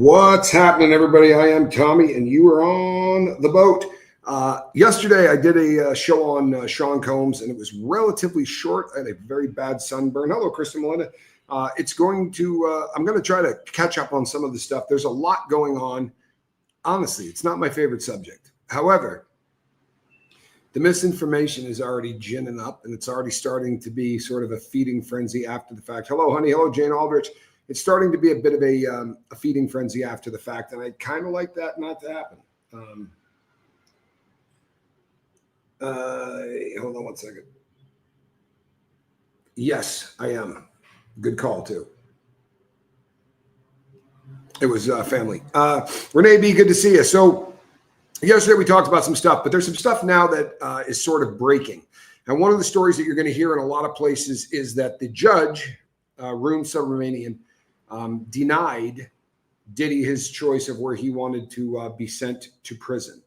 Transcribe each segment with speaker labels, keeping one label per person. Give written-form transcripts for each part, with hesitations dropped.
Speaker 1: What's happening, everybody? I am Tommy, and you are on the boat. Yesterday, I did a show on Sean Combs, and it was relatively short. I had a very bad sunburn. Hello, Kristen Melinda. I'm going to try to catch up on some of the stuff. There's a lot going on. Honestly, it's not my favorite subject. However, the misinformation is already ginning up, and it's already starting to be sort of a feeding frenzy after the fact. Hello, honey. Hello, Jane Aldrich. It's starting to be a bit of a feeding frenzy after the fact, and I'd kind of like that not to happen. Hold on one second. Yes, I am. Good call, too. It was family. Renee B., good to see you. So yesterday we talked about some stuff, but there's some stuff now that is sort of breaking. And one of the stories that you're going to hear in a lot of places is that the judge, Room Subramanian, denied Diddy his choice of where he wanted to be sent to prison.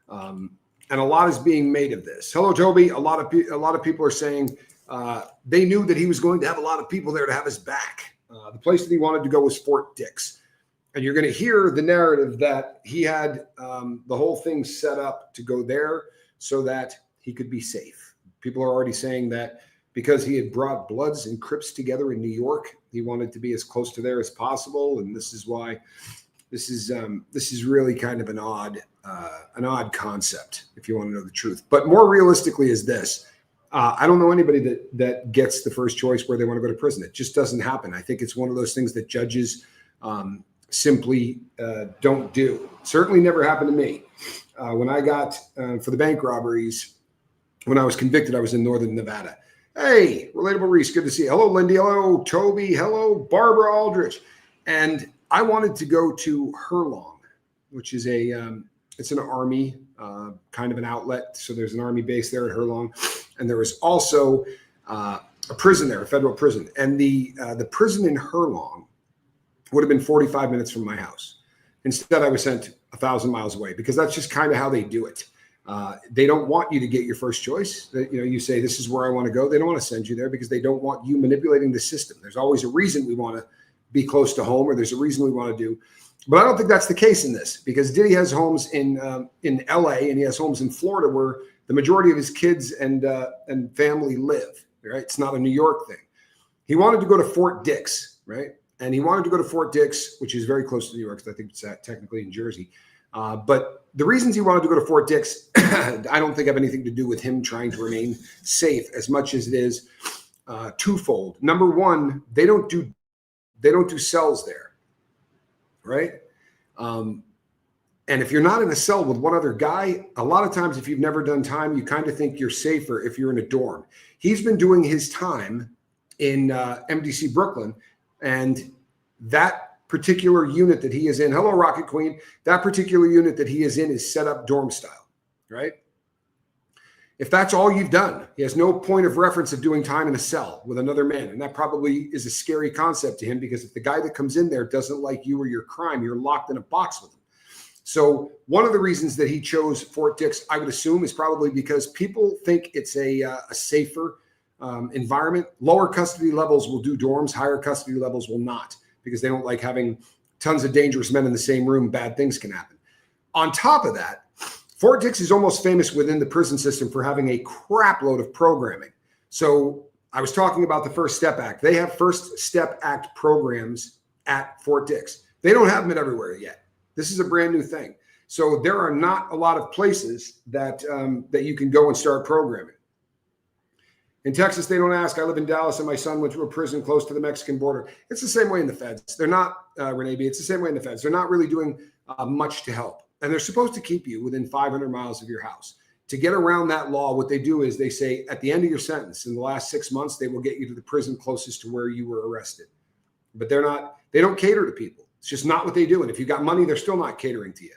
Speaker 1: And a lot is being made of this. Hello, Toby. A lot of people are saying they knew that he was going to have a lot of people there to have his back. The place that he wanted to go was Fort Dix. And you're going to hear the narrative that he had the whole thing set up to go there so that he could be safe. People are already saying that because he had brought Bloods and Crips together in New York, he wanted to be as close to there as possible. And this is why this is really kind of an odd concept, if you want to know the truth. But more realistically is this. I don't know anybody that gets the first choice where they want to go to prison. It just doesn't happen. I think it's one of those things that judges simply don't do. Certainly never happened to me. When I got for the bank robberies, when I was convicted, I was in Northern Nevada. Hey, Relatable Reese, good to see you. Hello, Lindy. Hello, Toby. Hello, Barbara Aldrich. And I wanted to go to Herlong, which is it's an army kind of an outlet. So there's an army base there at Herlong. And there was also a prison there, a federal prison. And the prison in Herlong would have been 45 minutes from my house. Instead, I was sent 1,000 miles away because that's just kind of how they do it. They don't want you to get your first choice. You say, this is where I want to go. They don't want to send you there because they don't want you manipulating the system. There's always a reason we want to be close to home, or there's a reason we want to do. But I don't think that's the case in this, because Diddy has homes in LA and he has homes in Florida where the majority of his kids and family live. Right? It's not a New York thing. He wanted to go to Fort Dix, right? And he wanted to go to Fort Dix, which is very close to New York, because I think it's technically in Jersey. But the reasons he wanted to go to Fort Dix, I don't think have anything to do with him trying to remain safe as much as it is twofold. Number one, they don't do cells there, right? And if you're not in a cell with one other guy, a lot of times if you've never done time, you kind of think you're safer if you're in a dorm. He's been doing his time in MDC Brooklyn, and that particular unit that he is in, hello, Rocket Queen, that particular unit that he is in is set up dorm style, right? If that's all you've done, he has no point of reference of doing time in a cell with another man. And that probably is a scary concept to him, because if the guy that comes in there doesn't like you or your crime, you're locked in a box with him. So one of the reasons that he chose Fort Dix, I would assume, is probably because people think it's a safer environment. Lower custody levels will do dorms, higher custody levels will not, because they don't like having tons of dangerous men in the same room. Bad things can happen. On top of that, Fort Dix is almost famous within the prison system for having a crap load of programming. So I was talking about the First Step Act. They have First Step Act programs at Fort Dix. They don't have them everywhere yet. This is a brand new thing. So there are not a lot of places that you can go and start programming. In Texas, they don't ask. I live in Dallas, and my son went to a prison close to the Mexican border. It's the same way in the feds. They're not, Renee B., it's the same way in the feds. They're not really doing much to help. And they're supposed to keep you within 500 miles of your house. To get around that law, what they do is they say at the end of your sentence, in the last 6 months, they will get you to the prison closest to where you were arrested. But they don't cater to people. It's just not what they do. And if you got money, they're still not catering to you.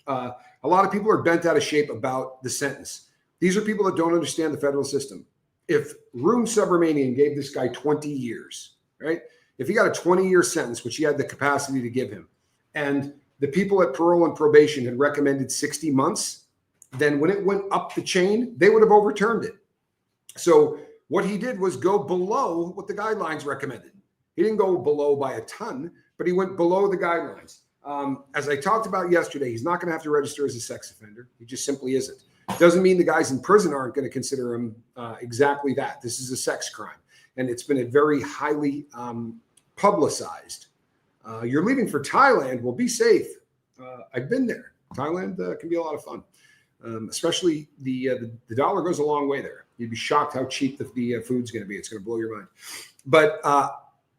Speaker 1: A lot of people are bent out of shape about the sentence. These are people that don't understand the federal system. If Room Subramanian gave this guy 20 years, right? If he got a 20-year sentence, which he had the capacity to give him, and the people at parole and probation had recommended 60 months, then when it went up the chain, they would have overturned it. So what he did was go below what the guidelines recommended. He didn't go below by a ton, but he went below the guidelines. As I talked about yesterday, he's not going to have to register as a sex offender. He just simply isn't. Doesn't mean the guys in prison aren't going to consider him exactly that. This is a sex crime, and it's been a very highly publicized. You're leaving for Thailand. Well, be safe. I've been there. Thailand can be a lot of fun, especially the dollar goes a long way there. You'd be shocked how cheap the food's going to be. It's going to blow your mind. But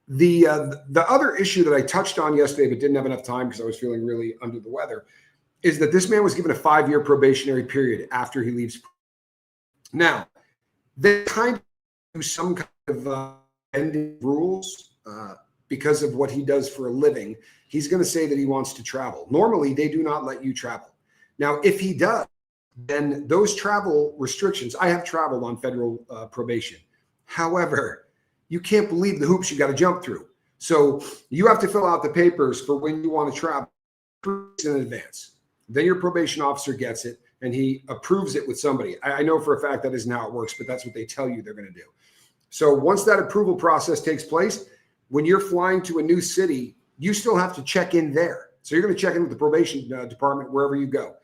Speaker 1: the other issue that I touched on yesterday, but didn't have enough time because I was feeling really under the weather, is that this man was given a 5-year probationary period after he leaves. Now, they kind of do some kind of ending rules because of what he does for a living. He's going to say that he wants to travel. Normally, they do not let you travel. Now, if he does, then those travel restrictions, I have traveled on federal probation. However, you can't believe the hoops you got to jump through. So you have to fill out the papers for when you want to travel in advance. Then your probation officer gets it and he approves it with somebody. I know for a fact that isn't how it works, but that's what they tell you they're going to do. So once that approval process takes place, when you're flying to a new city, you still have to check in there. So you're going to check in with the probation department wherever you go.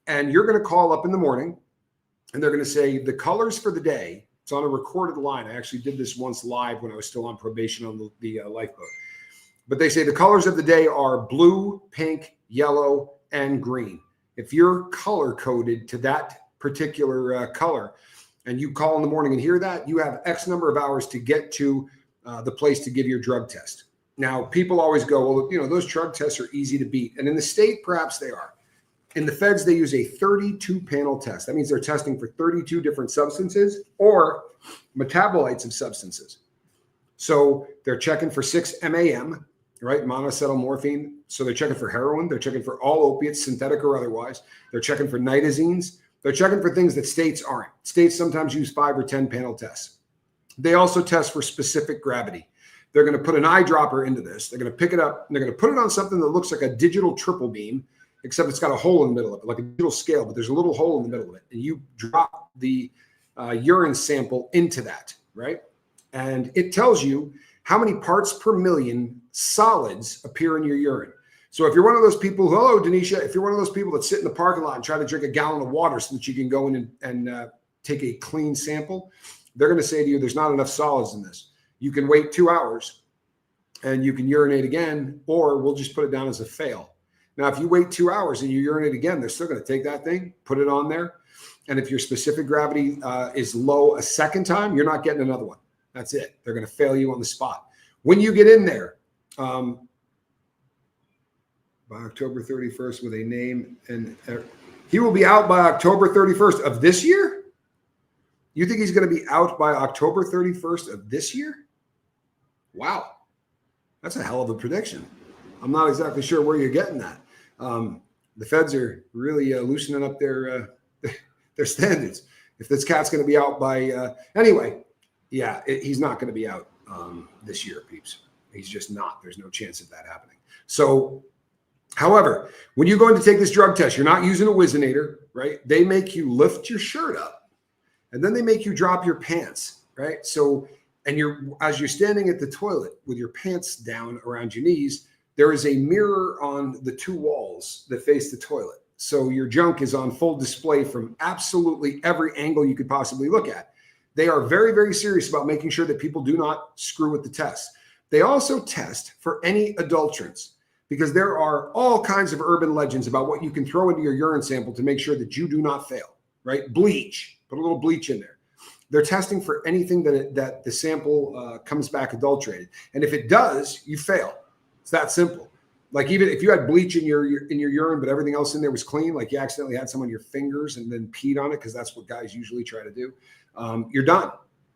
Speaker 1: And you're going to call up in the morning and they're going to say the colors for the day. It's on a recorded line. I actually did this once live when I was still on probation on the lifeboat. But they say the colors of the day are blue, pink, yellow, and green. If you're color coded to that particular color and you call in the morning and hear that, you have X number of hours to get to the place to give your drug test. Now, people always go, well, you know, those drug tests are easy to beat. And in the state, perhaps they are. In the feds, they use a 32-panel test. That means they're testing for 32 different substances or metabolites of substances. So they're checking for 6 MAM, right? Monoacetylmorphine. So they're checking for heroin. They're checking for all opiates, synthetic or otherwise. They're checking for nitazines. They're checking for things that states aren't. States sometimes use 5 or 10 panel tests. They also test for specific gravity. They're going to put an eyedropper into this. They're going to pick it up and they're going to put it on something that looks like a digital triple beam, except it's got a hole in the middle of it, like a digital scale, but there's a little hole in the middle of it. And you drop the urine sample into that, right? And it tells you how many parts per million solids appear in your urine. So if you're one of those people, hello, Denisha, if you're one of those people that sit in the parking lot and try to drink a gallon of water so that you can go in and take a clean sample, they're going to say to you, there's not enough solids in this. You can wait 2 hours and you can urinate again, or we'll just put it down as a fail. Now, if you wait 2 hours and you urinate again, they're still going to take that thing, put it on there. And if your specific gravity is low a second time, you're not getting another one. That's it. They're going to fail you on the spot. When you get in there, by October 31st with a name, and he will be out by October 31st of this year? You think he's going to be out by October 31st of this year? Wow. That's a hell of a prediction. I'm not exactly sure where you're getting that. The feds are really loosening up their standards. If this cat's going to be out by anyway, yeah, he's not going to be out this year, peeps. He's just not. There's no chance of that happening. So, however, when you're going to take this drug test, you're not using a Whizzinator, right? They make you lift your shirt up, and then they make you drop your pants, right? So, and as you're standing at the toilet with your pants down around your knees, there is a mirror on the 2 walls that face the toilet. So your junk is on full display from absolutely every angle you could possibly look at. They are very, very serious about making sure that people do not screw with the test. They also test for any adulterants because there are all kinds of urban legends about what you can throw into your urine sample to make sure that you do not fail, right? Bleach, put a little bleach in there. They're testing for anything that the sample comes back adulterated. And if it does, you fail. It's that simple. Like even if you had bleach in your urine, but everything else in there was clean, like you accidentally had some on your fingers and then peed on it, because that's what guys usually try to do, you're done.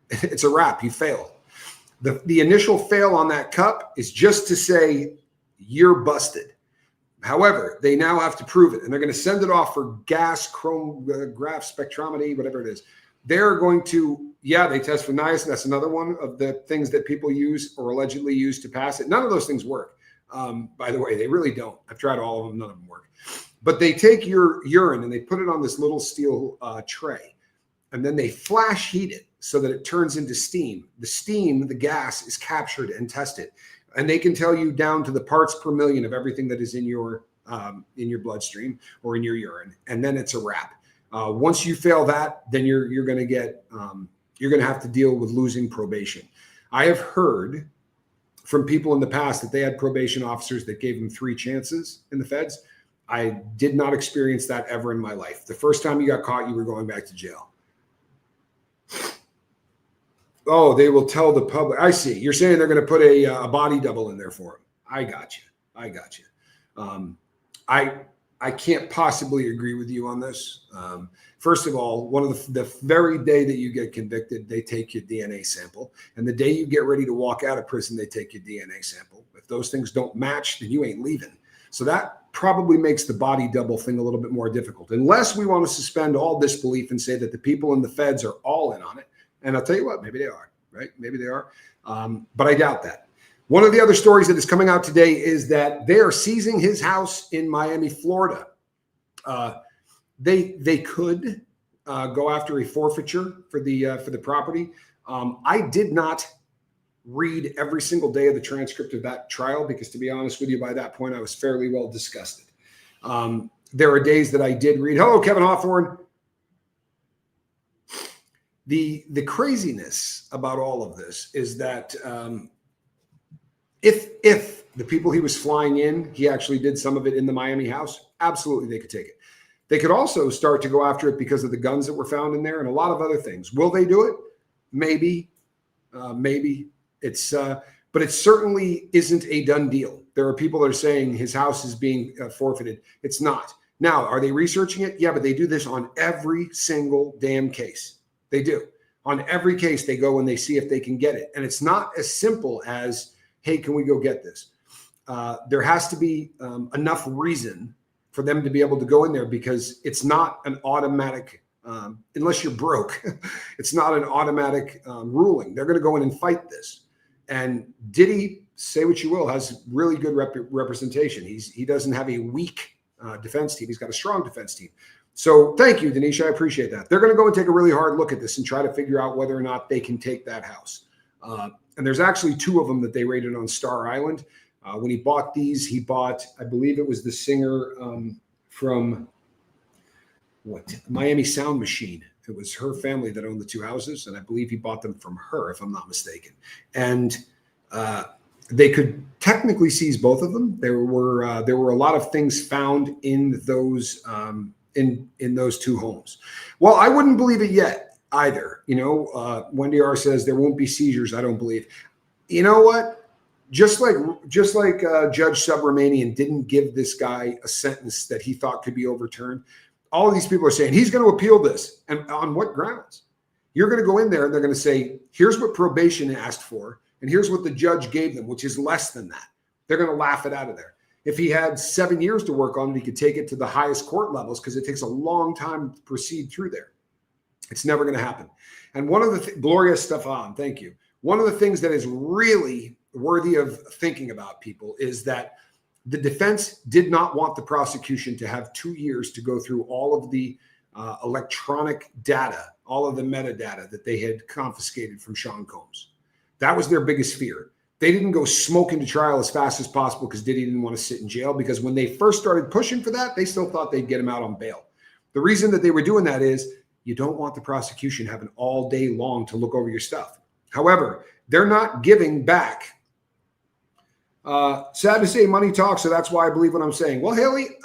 Speaker 1: It's a wrap. You fail. The initial fail on that cup is just to say you're busted. However, they now have to prove it, and they're going to send it off for gas chromograph spectrometry, whatever it is. They're going to, they test for niacin. That's another one of the things that people use or allegedly use to pass it. None of those things work. By the way, they really don't. I've tried all of them. None of them work. But they take your urine and they put it on this little steel tray, and then they flash heat it so that it turns into steam. The steam, the gas, is captured and tested. And they can tell you down to the parts per million of everything that is in your bloodstream or in your urine, and then it's a wrap. Once you fail that, then you're going to get you're going to have to deal with losing probation. I have heard from people in the past that they had probation officers that gave them 3 chances in the feds. I did not experience that ever in my life. The first time you got caught, you were going back to jail. Oh, they will tell the public. I see. You're saying they're going to put a body double in there for him. I got you. I can't possibly agree with you on this. First of all, one of the very day that you get convicted, they take your DNA sample. And the day you get ready to walk out of prison, they take your DNA sample. If those things don't match, then you ain't leaving. So that probably makes the body double thing a little bit more difficult, unless we want to suspend all disbelief and say that the people in the feds are all in on it. And I'll tell you what, maybe they are, right? Maybe they are. But I doubt that. One of the other stories that is coming out today is that they are seizing his house in Miami, Florida. They could go after a forfeiture for the property. I did not read every single day of the transcript of that trial because, to be honest with you, by that point I was fairly well disgusted. There are days that I did read. Hello, Kevin Hawthorne. The craziness about all of this is that if the people he was flying in, he actually did some of it in the Miami house, absolutely they could take it. They could also start to go after it because of the guns that were found in there and a lot of other things. Will they do it? Maybe. But it certainly isn't a done deal. There are people that are saying his house is being forfeited. It's not. Now, are they researching it? Yeah, but they do this on every single damn case. They do. On every case, they go and they see if they can get it. And it's not as simple as, hey, can we go get this? There has to be enough reason for them to be able to go in there because it's not an automatic, unless you're broke, it's not an automatic ruling. They're going to go in and fight this. And Diddy, say what you will, has really good representation. He doesn't have a weak defense team. He's got a strong defense team. So thank you, Denisha. I appreciate that. They're going to go and take a really hard look at this and try to figure out whether or not they can take that house. And there's actually 2 of them that they rated on Star Island. When he bought these, he bought, I believe it was the singer from Miami Sound Machine. It was her family that owned the 2 houses, and I believe he bought them from her, if I'm not mistaken. And they could technically seize both of them. There were a lot of things found in those in those 2 homes. Well, I wouldn't believe it yet either. Wendy R says there won't be seizures. I don't believe. You know what? Just like Judge Subramanian didn't give this guy a sentence that he thought could be overturned. All of these people are saying he's going to appeal this. And on what grounds? You're going to go in there and they're going to say, here's what probation asked for. And here's what the judge gave them, which is less than that. They're going to laugh it out of there. If he had 7 years to work on it, he could take it to the highest court levels because it takes a long time to proceed through there. It's never going to happen. And one of the Gloria Stefan, thank you. One of the things that is really worthy of thinking about, people, is that the defense did not want the prosecution to have 2 years to go through all of the electronic data, all of the metadata that they had confiscated from Sean Combs. That was their biggest fear. They didn't go smoking to trial as fast as possible because Diddy didn't want to sit in jail, because when they first started pushing for that, they still thought they'd get him out on bail. The reason that they were doing that is you don't want the prosecution having all day long to look over your stuff. However, they're not giving back. Sad to say, money talks, so that's why I believe what I'm saying. Well, Haley,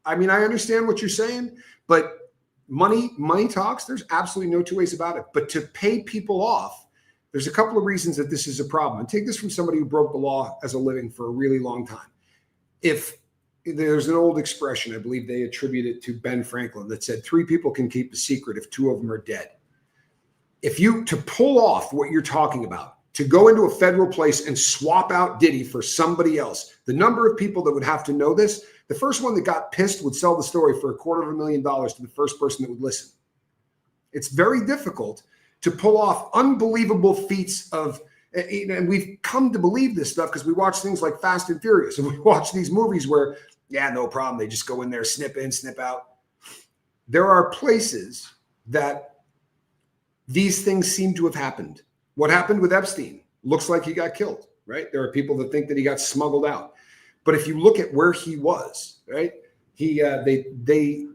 Speaker 1: I understand what you're saying, but money talks. There's absolutely no 2 ways about it. But to pay people off, there's a couple of reasons that this is a problem. And take this from somebody who broke the law as a living for a really long time. If there's an old expression, I believe they attribute it to Ben Franklin, that said 3 people can keep a secret if 2 of them are dead. To pull off what you're talking about, to go into a federal place and swap out Diddy for somebody else, the number of people that would have to know this, the first one that got pissed would sell the story for $250,000 to the first person that would listen. It's very difficult to pull off unbelievable feats of, and we've come to believe this stuff because we watch things like Fast and Furious, and we watch these movies where, yeah, no problem, they just go in there, snip in, snip out. There are places that these things seem to have happened. What happened with Epstein? Looks like he got killed, right? There are people that think that he got smuggled out. But if you look at where he was, right, they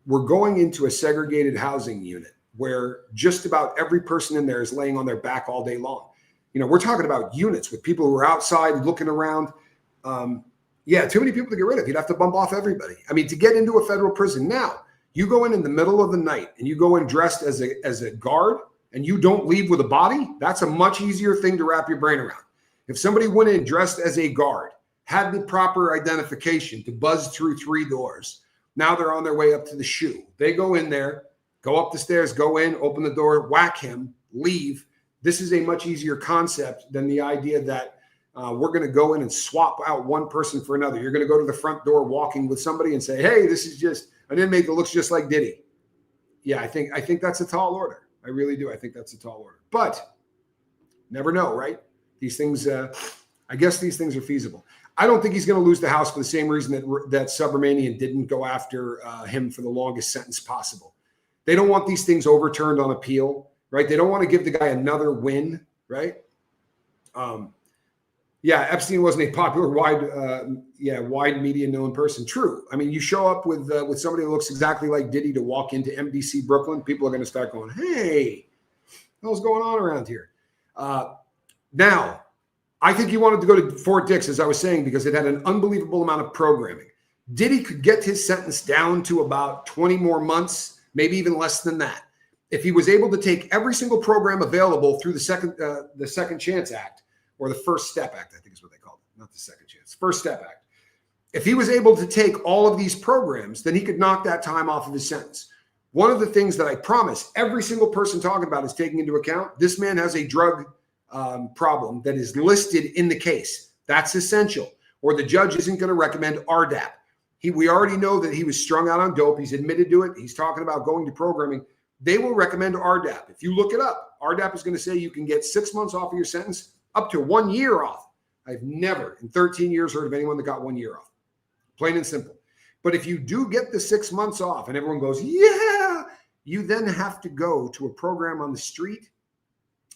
Speaker 1: were going into a segregated housing unit where just about every person in there is laying on their back all day long. We're talking about units with people who are outside looking around. Too many people to get rid of. You'd have to bump off everybody. I mean, to get into a federal prison now, you go in the middle of the night and you go in dressed as a guard and you don't leave with a body. That's a much easier thing to wrap your brain around. If somebody went in dressed as a guard, had the proper identification to buzz through 3 doors, now they're on their way up to the shoe. They go in there, go up the stairs, go in, open the door, whack him, leave. This is a much easier concept than the idea that we're going to go in and swap out one person for another. You're going to go to the front door walking with somebody and say, hey, this is just an inmate that looks just like Diddy. Yeah, I think that's a tall order. I really do. I think that's a tall order. But never know, right? These things, I guess these things are feasible. I don't think he's going to lose the House for the same reason that Subramanian didn't go after him for the longest sentence possible. They don't want these things overturned on appeal, right? They don't want to give the guy another win, right? Epstein wasn't a popular, wide media known person. True. I mean, you show up with somebody that looks exactly like Diddy to walk into MDC Brooklyn, people are going to start going, hey, what's going on around here? Now, I think he wanted to go to Fort Dix, as I was saying, because it had an unbelievable amount of programming. Diddy could get his sentence down to about 20 more months, maybe even less than that, if he was able to take every single program available through the Second Chance Act, or the First Step Act, I think is what they called it, not the Second Chance, First Step Act. If he was able to take all of these programs, then he could knock that time off of his sentence. One of the things that I promise every single person talking about is taking into account, this man has a drug problem that is listed in the case. That's essential, or the judge isn't going to recommend RDAP. We already know that he was strung out on dope. He's admitted to it. He's talking about going to programming. They will recommend RDAP. If you look it up, RDAP is going to say you can get 6 months off of your sentence, up to 1 year off. I've never in 13 years heard of anyone that got 1 year off. Plain and simple. But if you do get the 6 months off and everyone goes, yeah, you then have to go to a program on the street.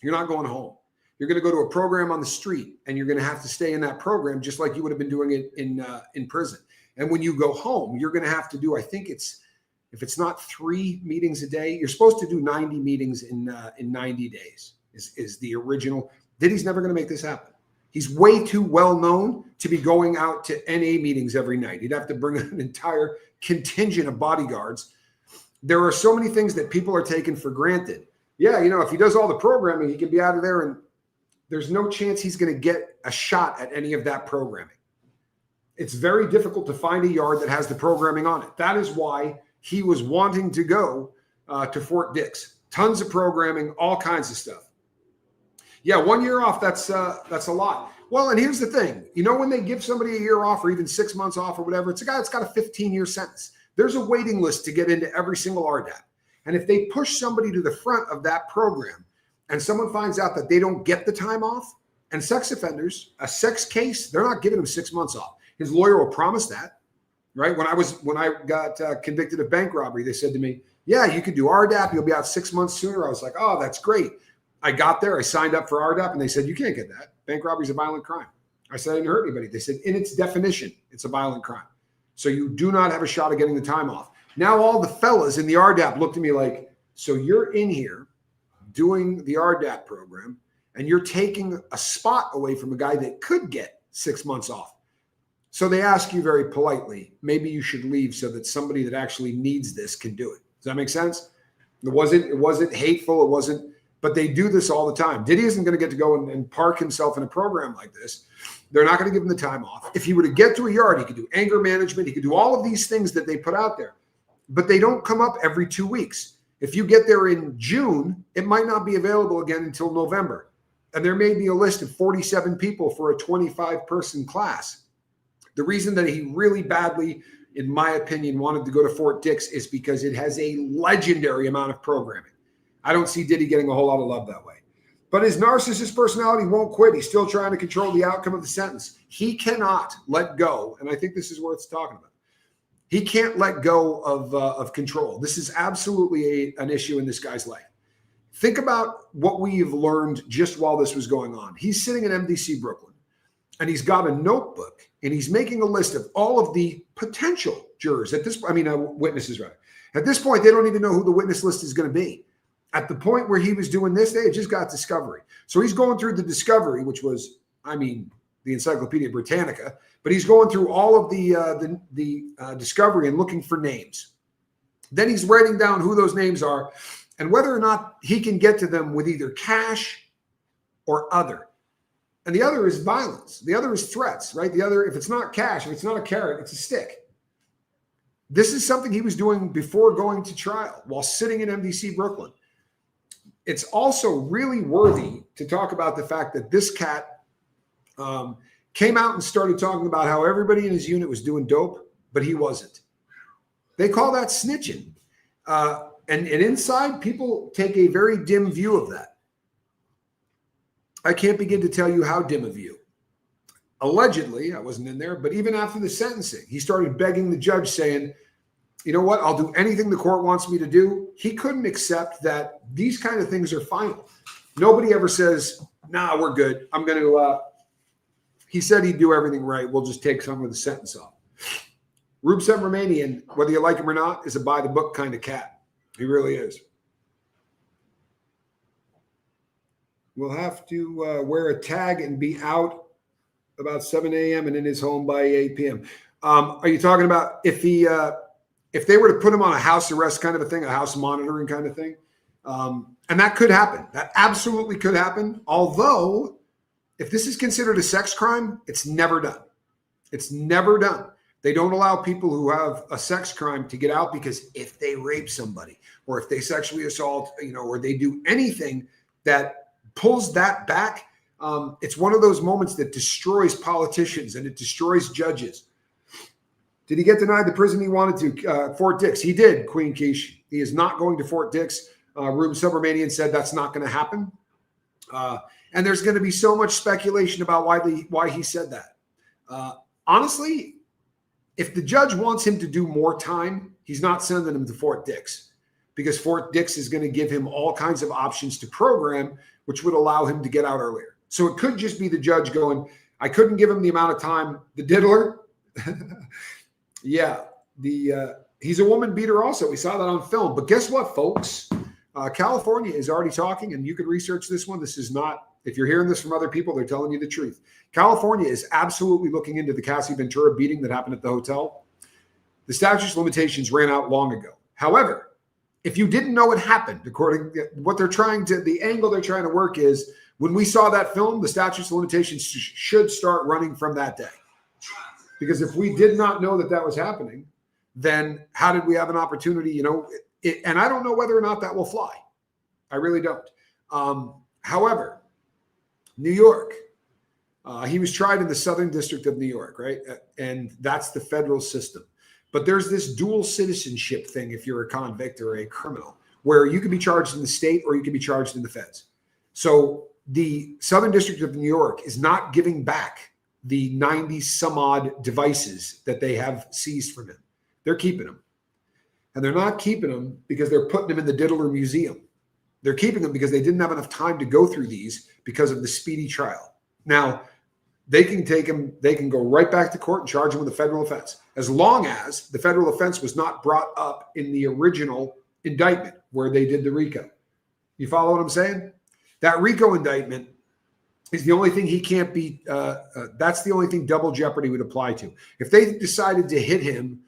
Speaker 1: You're not going home. You're going to go to a program on the street and you're going to have to stay in that program just like you would have been doing it in prison. And when you go home, you're going to have to do, I think if it's not 3 meetings a day, you're supposed to do 90 meetings in 90 days is the original. Diddy's never going to make this happen. He's way too well known to be going out to NA meetings every night. He'd have to bring an entire contingent of bodyguards. There are so many things that people are taking for granted. Yeah, if he does all the programming, he can be out of there, and there's no chance he's going to get a shot at any of that programming. It's very difficult to find a yard that has the programming on it. That is why he was wanting to go to Fort Dix. Tons of programming, all kinds of stuff. Yeah, 1 year off, that's a lot. Well, and here's the thing. When they give somebody a year off or even 6 months off or whatever, it's a guy that's got a 15-year sentence. There's a waiting list to get into every single RDAP. And if they push somebody to the front of that program and someone finds out that they don't get the time off, and sex offenders, a sex case, they're not giving them 6 months off. His lawyer will promise that, right? When I got convicted of bank robbery, they said to me, yeah, you could do RDAP. You'll be out 6 months sooner. I was like, oh, that's great. I got there. I signed up for RDAP, and they said, you can't get that. Bank robbery is a violent crime. I said, I didn't hurt anybody. They said, in its definition, it's a violent crime. So you do not have a shot of getting the time off. Now all the fellas in the RDAP looked at me like, so you're in here doing the RDAP program, and you're taking a spot away from a guy that could get 6 months off. So they ask you very politely, maybe you should leave so that somebody that actually needs this can do it. Does that make sense? It wasn't hateful. It wasn't. But they do this all the time. Diddy isn't going to get to go and park himself in a program like this. They're not going to give him the time off. If he were to get to a yard, he could do anger management. He could do all of these things that they put out there. But they don't come up every 2 weeks. If you get there in June, it might not be available again until November. And there may be a list of 47 people for a 25-person class. The reason that he really badly, in my opinion, wanted to go to Fort Dix is because it has a legendary amount of programming. I don't see Diddy getting a whole lot of love that way. But his narcissist personality won't quit. He's still trying to control the outcome of the sentence. He cannot let go, and I think this is worth talking about. He can't let go of control. This is absolutely an issue in this guy's life. Think about what we've learned just while this was going on. He's sitting in MDC Brooklyn. and he's got a notebook, and he's making a list of all of the potential jurors at this, witnesses, rather. At this point, they don't even know who the witness list is going to be. At the point where he was doing this, they had just got discovery. So he's going through the discovery, which was, the Encyclopedia Britannica, but he's going through all of the discovery and looking for names. Then he's writing down who those names are and whether or not he can get to them with either cash or other. And the other is violence. The other is threats, right? The other, if it's not cash, if it's not a carrot, it's a stick. This is something he was doing before going to trial while sitting in MDC Brooklyn. It's also really worthy to talk about the fact that this cat came out and started talking about how everybody in his unit was doing dope, but he wasn't. They call that snitching. And inside, people take a very dim view of that. I can't begin to tell you how dim a view. Allegedly, I wasn't in there, but even after the sentencing, he started begging the judge, saying, you know what, I'll do anything the court wants me to do. He couldn't accept that these kind of things are final. Nobody ever says, nah, we're good. I'm going to, he said he'd do everything right. We'll just take some of the sentence off. Rube Subramanian, whether you like him or not, is a by-the-book kind of cat. He really is. We'll have to wear a tag and be out about 7 a.m. and in his home by 8 p.m. Are you talking about if they were to put him on a house arrest kind of a thing, a house monitoring kind of thing? And that could happen. That absolutely could happen. Although, if this is considered a sex crime, it's never done. It's never done. They don't allow people who have a sex crime to get out, because if they rape somebody or if they sexually assault, or they do anything that pulls that back, it's one of those moments that destroys politicians and it destroys judges. Did he get denied the prison he wanted to? Fort Dix. He did, Queen Quiche. He is not going to Fort Dix. Rube Subramanian said that's not going to happen. And there's going to be so much speculation about why he said that. Honestly, if the judge wants him to do more time, he's not sending him to Fort Dix, because Fort Dix is going to give him all kinds of options to program, which would allow him to get out earlier. So it could just be the judge going, I couldn't give him the amount of time. The diddler. Yeah. He's a woman beater also. We saw that on film. But guess what, folks? California is already talking, and you can research this one. This is not, if you're hearing this from other people, they're telling you the truth. California is absolutely looking into the Cassie Ventura beating that happened at the hotel. The statute of limitations ran out long ago. However, if you didn't know it happened, according to what the angle they're trying to work is, when we saw that film, the statute of limitations should start running from that day. Because if we did not know that was happening, then how did we have an opportunity, and I don't know whether or not that will fly. I really don't. However, New York, he was tried in the Southern District of New York, right? And that's the federal system. But there's this dual citizenship thing if you're a convict or a criminal, where you can be charged in the state or you can be charged in the feds. So the Southern District of New York is not giving back the 90 some odd devices that they have seized from him. They're keeping them. And they're not keeping them because they're putting them in the Diddler Museum. They're keeping them because they didn't have enough time to go through these because of the speedy trial. Now, they can take him, they can go right back to court and charge him with a federal offense, as long as the federal offense was not brought up in the original indictment where they did the RICO. You follow what I'm saying? That RICO indictment is the only thing he can't be, that's the only thing double jeopardy would apply to. If they decided to hit him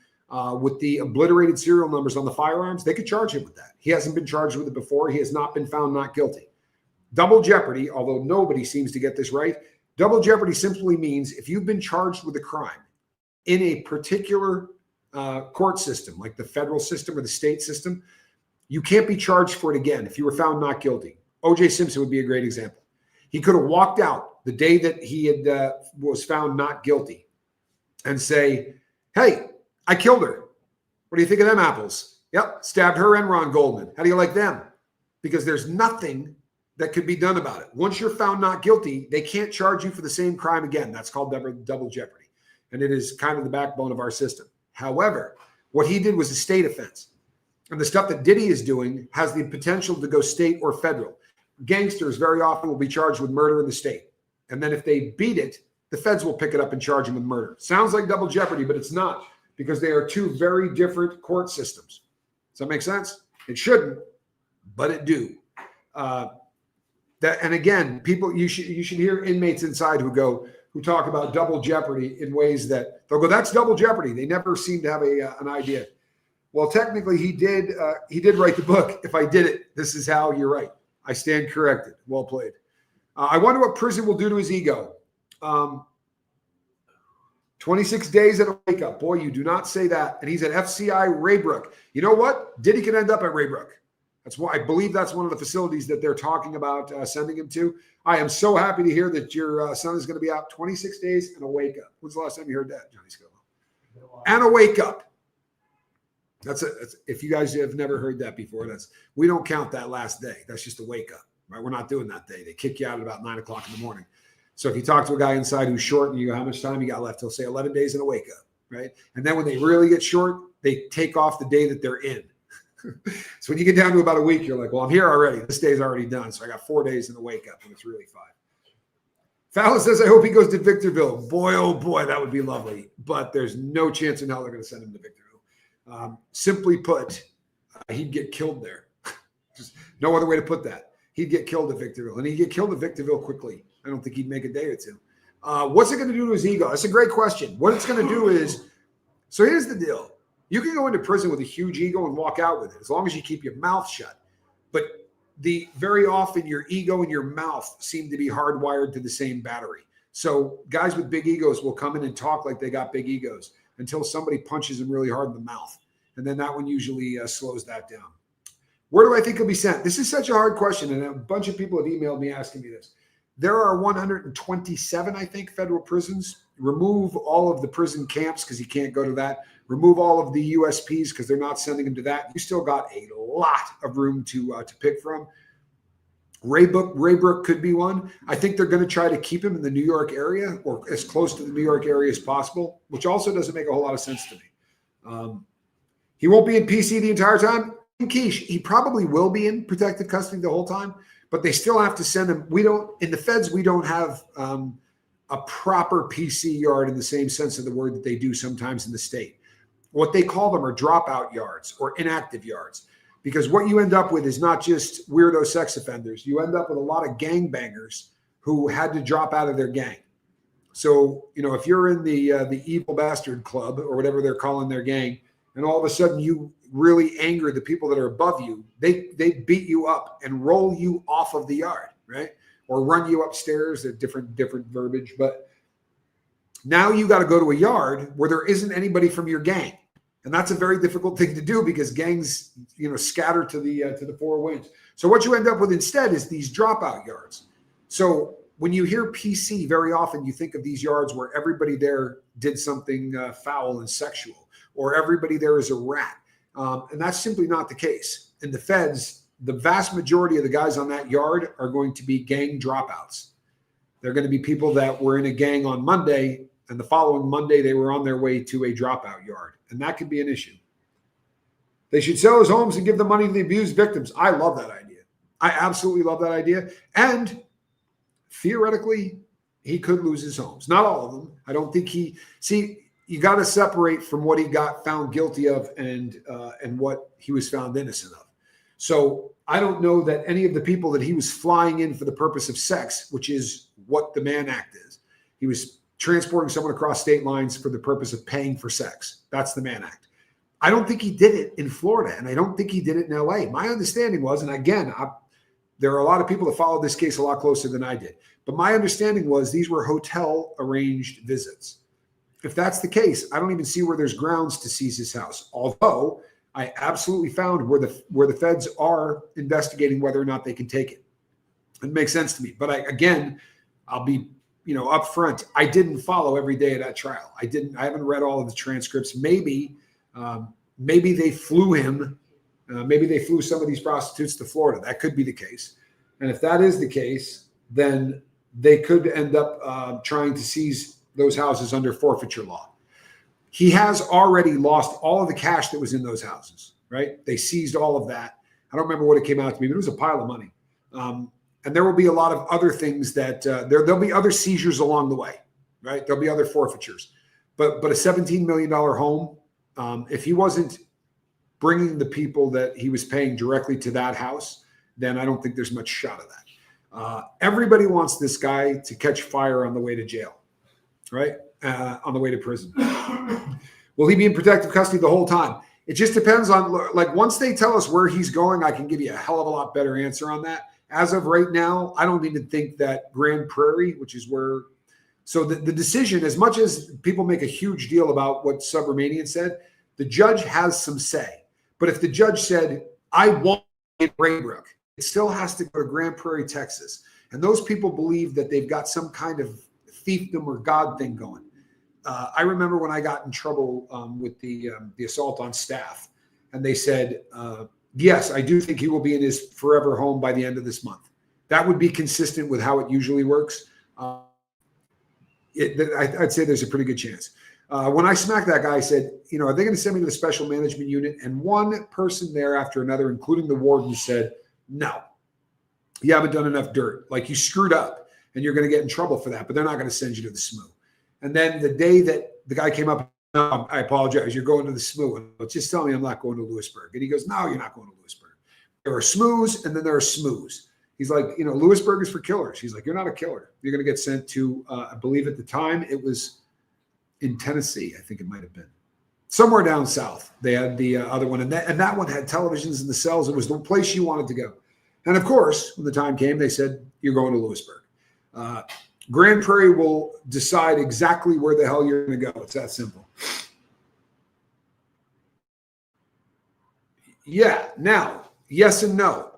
Speaker 1: with the obliterated serial numbers on the firearms, they could charge him with that. He hasn't been charged with it before. He has not been found not guilty. Double jeopardy, although nobody seems to get this right, double jeopardy simply means if you've been charged with a crime in a particular court system, like the federal system or the state system, you can't be charged for it again if you were found not guilty. O.J. Simpson would be a great example. He could have walked out the day that he had was found not guilty and say, hey, I killed her. What do you think of them apples? Yep, stabbed her and Ron Goldman. How do you like them? Because there's nothing that could be done about it. Once you're found not guilty, they can't charge you for the same crime again. That's called double jeopardy. And it is kind of the backbone of our system. However, what he did was a state offense. And the stuff that Diddy is doing has the potential to go state or federal. Gangsters very often will be charged with murder in the state. And then if they beat it, the feds will pick it up and charge him with murder. Sounds like double jeopardy, but it's not, because they are two very different court systems. Does that make sense? It shouldn't, but it do. And again, people, you should hear inmates inside who talk about double jeopardy in ways that they'll go, that's double jeopardy. They never seem to have an idea. Well, technically he did write the book. If I did it, this is how you're right. I stand corrected. Well played. I wonder what prison will do to his ego. 26 days at a wake up. Boy, you do not say that. And he's at FCI Raybrook. You know what? Diddy can end up at Raybrook. That's why I believe that's one of the facilities that they're talking about sending him to. I am so happy to hear that your son is going to be out 26 days and a wake up. When's the last time you heard that, Johnny Scoville? And a wake up. That's if you guys have never heard that before, we don't count that last day. That's just a wake up, right? We're not doing that day. They kick you out at about 9 o'clock in the morning. So if you talk to a guy inside who's short and you go, how much time you got left? He'll say 11 days and a wake up, right? And then when they really get short, they take off the day that they're in. So when you get down to about a week, you're like, well, I'm here already. This day's already done. So I got 4 days and a wake up, and it's really 5. Fallon says, I hope he goes to Victorville. Boy, oh boy, that would be lovely. But there's no chance in hell they're going to send him to Victorville. Simply put, he'd get killed there. Just no other way to put that. He'd get killed at Victorville, and he'd get killed at Victorville quickly. I don't think he'd make a day or two. What's it going to do to his ego? That's a great question. What it's going to do is, so here's the deal. You can go into prison with a huge ego and walk out with it as long as you keep your mouth shut. But very often your ego and your mouth seem to be hardwired to the same battery. So guys with big egos will come in and talk like they got big egos until somebody punches them really hard in the mouth. And then that one usually slows that down. Where do I think he'll be sent? This is such a hard question. And a bunch of people have emailed me asking me this. There are 127, I think, federal prisons. Remove all of the prison camps because he can't go to that. Remove all of the USPs because they're not sending him to that. You still got a lot of room to pick from. Raybrook could be one. I think they're going to try to keep him in the New York area or as close to the New York area as possible, which also doesn't make a whole lot of sense to me. He won't be in PC the entire time. In Quiche, he probably will be in protective custody the whole time, but they still have to send him. In the feds, we don't have a proper PC yard in the same sense of the word that they do sometimes in the state. What they call them are dropout yards or inactive yards, because what you end up with is not just weirdo sex offenders. You end up with a lot of gangbangers who had to drop out of their gang. So, if you're in the evil bastard club or whatever they're calling their gang, and all of a sudden you really anger the people that are above you, they beat you up and roll you off of the yard, right? Or run you upstairs. They're different verbiage, but now you got to go to a yard where there isn't anybody from your gang. And that's a very difficult thing to do because gangs, scatter to the four winds. So what you end up with instead is these dropout yards. So when you hear PC, very often you think of these yards where everybody there did something foul and sexual, or everybody there is a rat. And that's simply not the case. In the feds, the vast majority of the guys on that yard are going to be gang dropouts. They're going to be people that were in a gang on Monday, and the following Monday, they were on their way to a dropout yard. And that could be an issue. They should sell his homes and give the money to the abused victims. I love that idea. I absolutely love that idea. And theoretically, he could lose his homes. Not all of them. I don't think you got to separate from what he got found guilty of and what he was found innocent of. So I don't know that any of the people that he was flying in for the purpose of sex, which is what the Mann Act is, he was transporting someone across state lines for the purpose of paying for sex. That's the Mann Act. I don't think he did it in Florida, and I don't think he did it in LA. My understanding was, and again, there are a lot of people that followed this case a lot closer than I did, but my understanding was these were hotel arranged visits. If that's the case, I don't even see where there's grounds to seize his house. Although I absolutely found where the feds are investigating whether or not they can take it. It makes sense to me. But I'll be upfront. I didn't follow every day of that trial. I haven't read all of the transcripts. Maybe they flew him. Maybe they flew some of these prostitutes to Florida. That could be the case. And if that is the case, then they could end up trying to seize those houses under forfeiture law. He has already lost all of the cash that was in those houses, right? They seized all of that. I don't remember what it came out to be, but it was a pile of money. And there will be a lot of other things that there'll be other seizures along the way. right? There'll be other forfeitures. But a $17 million home, if he wasn't bringing the people that he was paying directly to that house, then I don't think there's much shot of that. Everybody wants this guy to catch fire on the way to jail, right? On the way to prison. Will he be in protective custody the whole time? It just depends on, like, once they tell us where he's going, I can give you a hell of a lot better answer on that. As of right now, I don't even think that Grand Prairie, which is where, so the decision, as much as people make a huge deal about what Subramanian said, the judge has some say. But if the judge said, I want in Raybrook, it still has to go to Grand Prairie, Texas. And those people believe that they've got some kind of fiefdom or God thing going. I remember when I got in trouble with the assault on staff, and they said, yes, I do think he will be in his forever home by the end of this month. That would be consistent with how it usually works. I'd say there's a pretty good chance. When I smacked that guy, I said, you know, are they going to send me to the special management unit? And one person there after another, including the warden, said, no, you haven't done enough dirt. Like, you screwed up and you're going to get in trouble for that, but they're not going to send you to the SMU. And then the day that the guy came up, no, I apologize, you're going to the SMU. And just tell me I'm not going to Lewisburg. And he goes, no, you're not going to Lewisburg. There are SMUs and then there are SMUs. He's like, you know, Lewisburg is for killers. He's like, you're not a killer. You're going to get sent to, I believe at the time it was in Tennessee. I think it might have been somewhere down south. They had the other one. And that one had televisions in the cells. It was the place you wanted to go. And of course, when the time came, they said, you're going to Lewisburg. Grand Prairie will decide exactly where the hell you're going to go. It's that simple. Yeah. Now, yes and no.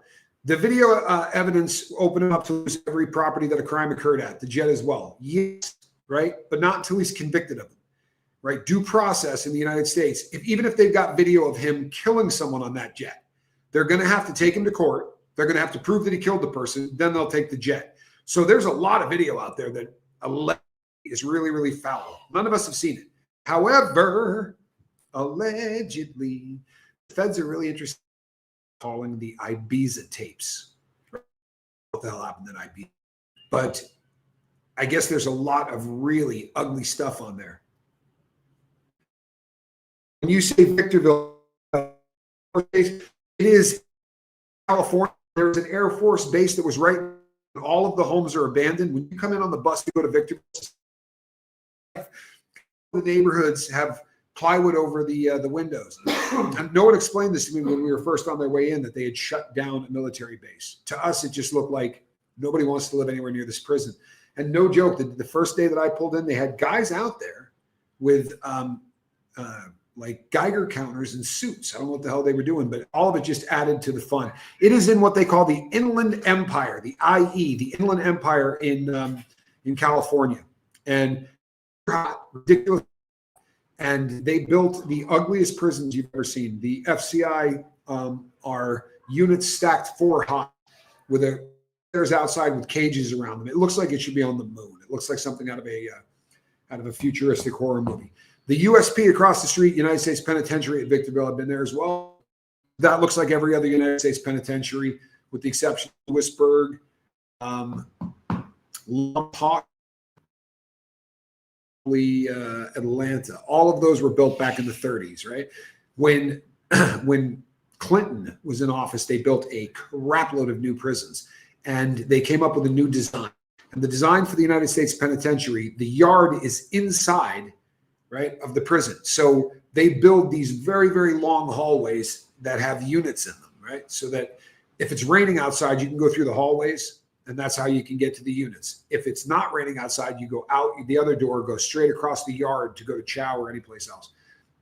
Speaker 1: The video evidence opening up to every property that a crime occurred at, the jet as well. Yes, right? But not until he's convicted of it, right? Due process in the United States, even if they've got video of him killing someone on that jet, they're going to have to take him to court. They're going to have to prove that he killed the person. Then they'll take the jet. So there's a lot of video out there that is really, really foul. None of us have seen it. However, allegedly, the feds are really interested in calling the Ibiza tapes. What the hell happened in Ibiza? But I guess there's a lot of really ugly stuff on there. When you say Victorville, it is California. There's an Air Force base that was right. All of the homes are abandoned. When you come in on the bus to go to Victorville, the neighborhoods have plywood over the windows. And no one explained this to me when we were first on their way in, that they had shut down a military base. To us, it just looked like nobody wants to live anywhere near this prison. And no joke, the first day that I pulled in, they had guys out there with like Geiger counters and suits. I don't know what the hell they were doing, but all of it just added to the fun. It is in what they call the Inland Empire, the IE, the Inland Empire in California. And ridiculous. And they built the ugliest prisons you've ever seen. The FCI are units stacked 4 high with stairs outside with cages around them. It looks like it should be on the moon. It looks like something out of a futuristic horror movie. The USP across the street, United States Penitentiary at Victorville, I've been there as well. That looks like every other United States penitentiary, with the exception of Lewisburg, Lompoc, Atlanta. All of those were built back in the 30s, right? When Clinton was in office, they built a crapload of new prisons, and they came up with a new design. And the design for the United States Penitentiary, the yard is inside, right, of the prison. So they build these very, very long hallways that have units in them, right? So that if it's raining outside, you can go through the hallways, and that's how you can get to the units. If it's not raining outside, you go out the other door, go straight across the yard to go to chow or anyplace else.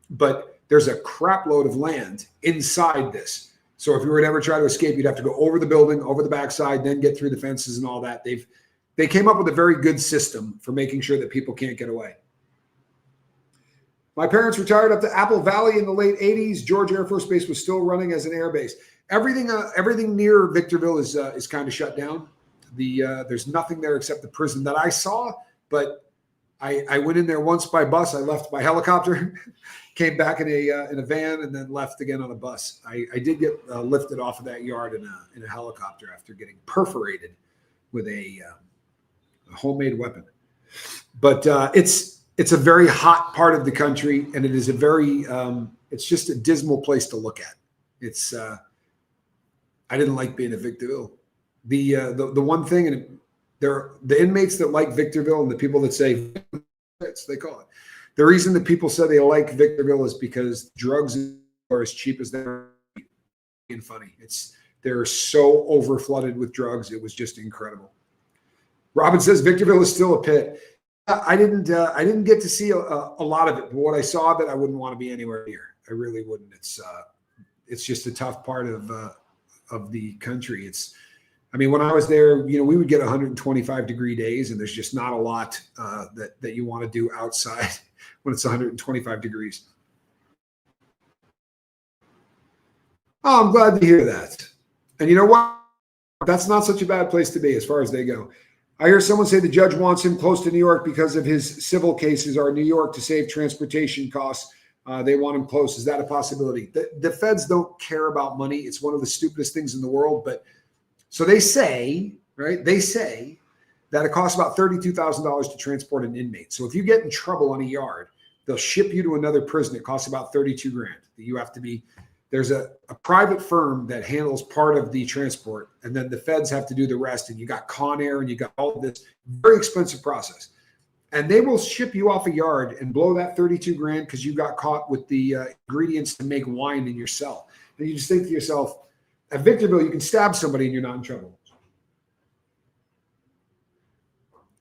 Speaker 1: But there's a crap load of land inside this. So if you were to ever try to escape, you'd have to go over the building, over the backside, then get through the fences and all that. They came up with a very good system for making sure that people can't get away. My parents retired up to Apple Valley in the late 80s. George Air Force Base was still running as an air base. Everything near Victorville is kind of shut down. There's nothing there except the prison that I saw, but I went in there once by bus. I left by helicopter, came back in a van, and then left again on a bus. I did get lifted off of that yard in a helicopter after getting perforated with a homemade weapon. But it's a very hot part of the country, and it is a very it's just a dismal place to look at. It's I didn't like being at Victorville. The one thing, and the inmates that like Victorville and the people that say they call it. The reason that people say they like Victorville is because drugs are as cheap as they're being funny. They're so over flooded with drugs. It was just incredible. Robin says Victorville is still a pit. I didn't get to see a lot of it, but what I saw of it, I wouldn't want to be anywhere near. I really wouldn't. It's just a tough part of the country. I mean, when I was there, we would get 125-degree days, and there's just not a lot that you want to do outside when it's 125 degrees. Oh, I'm glad to hear that. And you know what? That's not such a bad place to be as far as they go. I hear someone say the judge wants him close to New York because of his civil cases are New York to save transportation costs. They want him close. Is that a possibility? The feds don't care about money. It's one of the stupidest things in the world. But so they say, right? They say that it costs about $32,000 to transport an inmate. So if you get in trouble on a yard, they'll ship you to another prison. It costs about $32,000. You have to be. There's a private firm that handles part of the transport, and then the feds have to do the rest. And you got Con Air, and you got all of this very expensive process. And they will ship you off a yard and blow that $32,000 because you got caught with the ingredients to make wine in your cell. And you just think to yourself, at Victorville, you can stab somebody and you're not in trouble.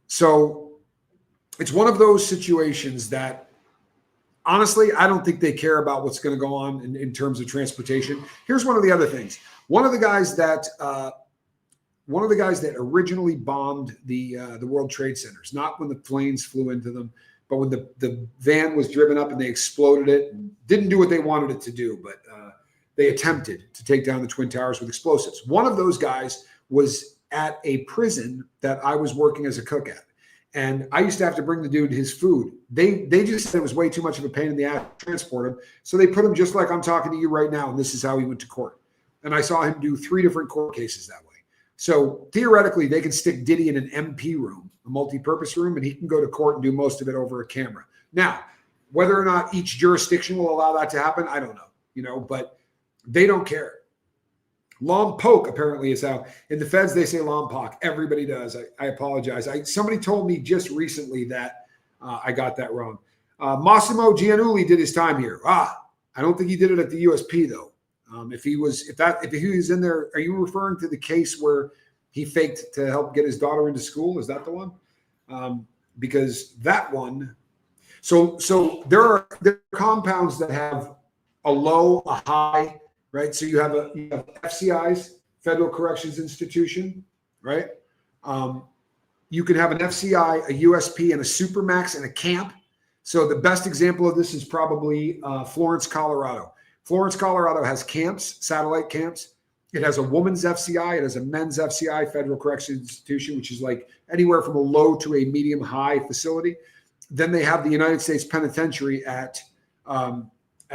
Speaker 1: So it's one of those situations that, honestly, I don't think they care about what's going to go on in terms of transportation. Here's one of the other things. One of the guys that originally bombed the World Trade Centers, not when the planes flew into them, but when the van was driven up and they exploded it, and didn't do what they wanted it to do, but they attempted to take down the Twin Towers with explosives. One of those guys was at a prison that I was working as a cook at. And I used to have to bring the dude his food. They just said it was way too much of a pain in the ass to transport him. So they put him just like I'm talking to you right now. And this is how he went to court. And I saw him do 3 different court cases that way. So theoretically, they can stick Diddy in an MP room, a multi-purpose room, and he can go to court and do most of it over a camera. Now, whether or not each jurisdiction will allow that to happen, I don't know, but they don't care. Lompoc apparently is how in the feds they say Lompoc. Everybody does. I apologize. Somebody told me just recently that I got that wrong. Massimo Giannulli did his time here. I don't think he did it at the USP though. If he was in there, are you referring to the case where he faked to help get his daughter into school? Is that the one? Because that one. So there are compounds that have a low, a high. Right, so you have FCIs, Federal Corrections Institution, right? You can have an FCI, a USP, and a Supermax and a camp. So the best example of this is probably Florence, Colorado. Florence, Colorado has camps, satellite camps. It has a woman's FCI. It has a men's FCI, Federal Corrections Institution, which is like anywhere from a low to a medium high facility. Then they have the United States Penitentiary at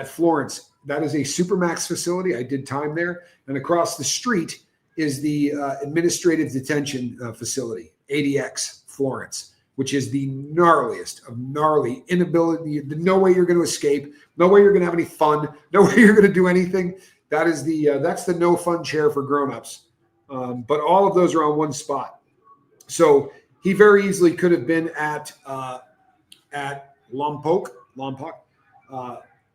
Speaker 1: Florence. That is a Supermax facility. I did time there. And across the street is the Administrative Detention Facility, ADX, Florence, which is the gnarliest of gnarly inability. No way you're going to escape. No way you're going to have any fun. No way you're going to do anything. That is that's the no fun chair for grown-ups. But all of those are on one spot. So he very easily could have been at Lompoc,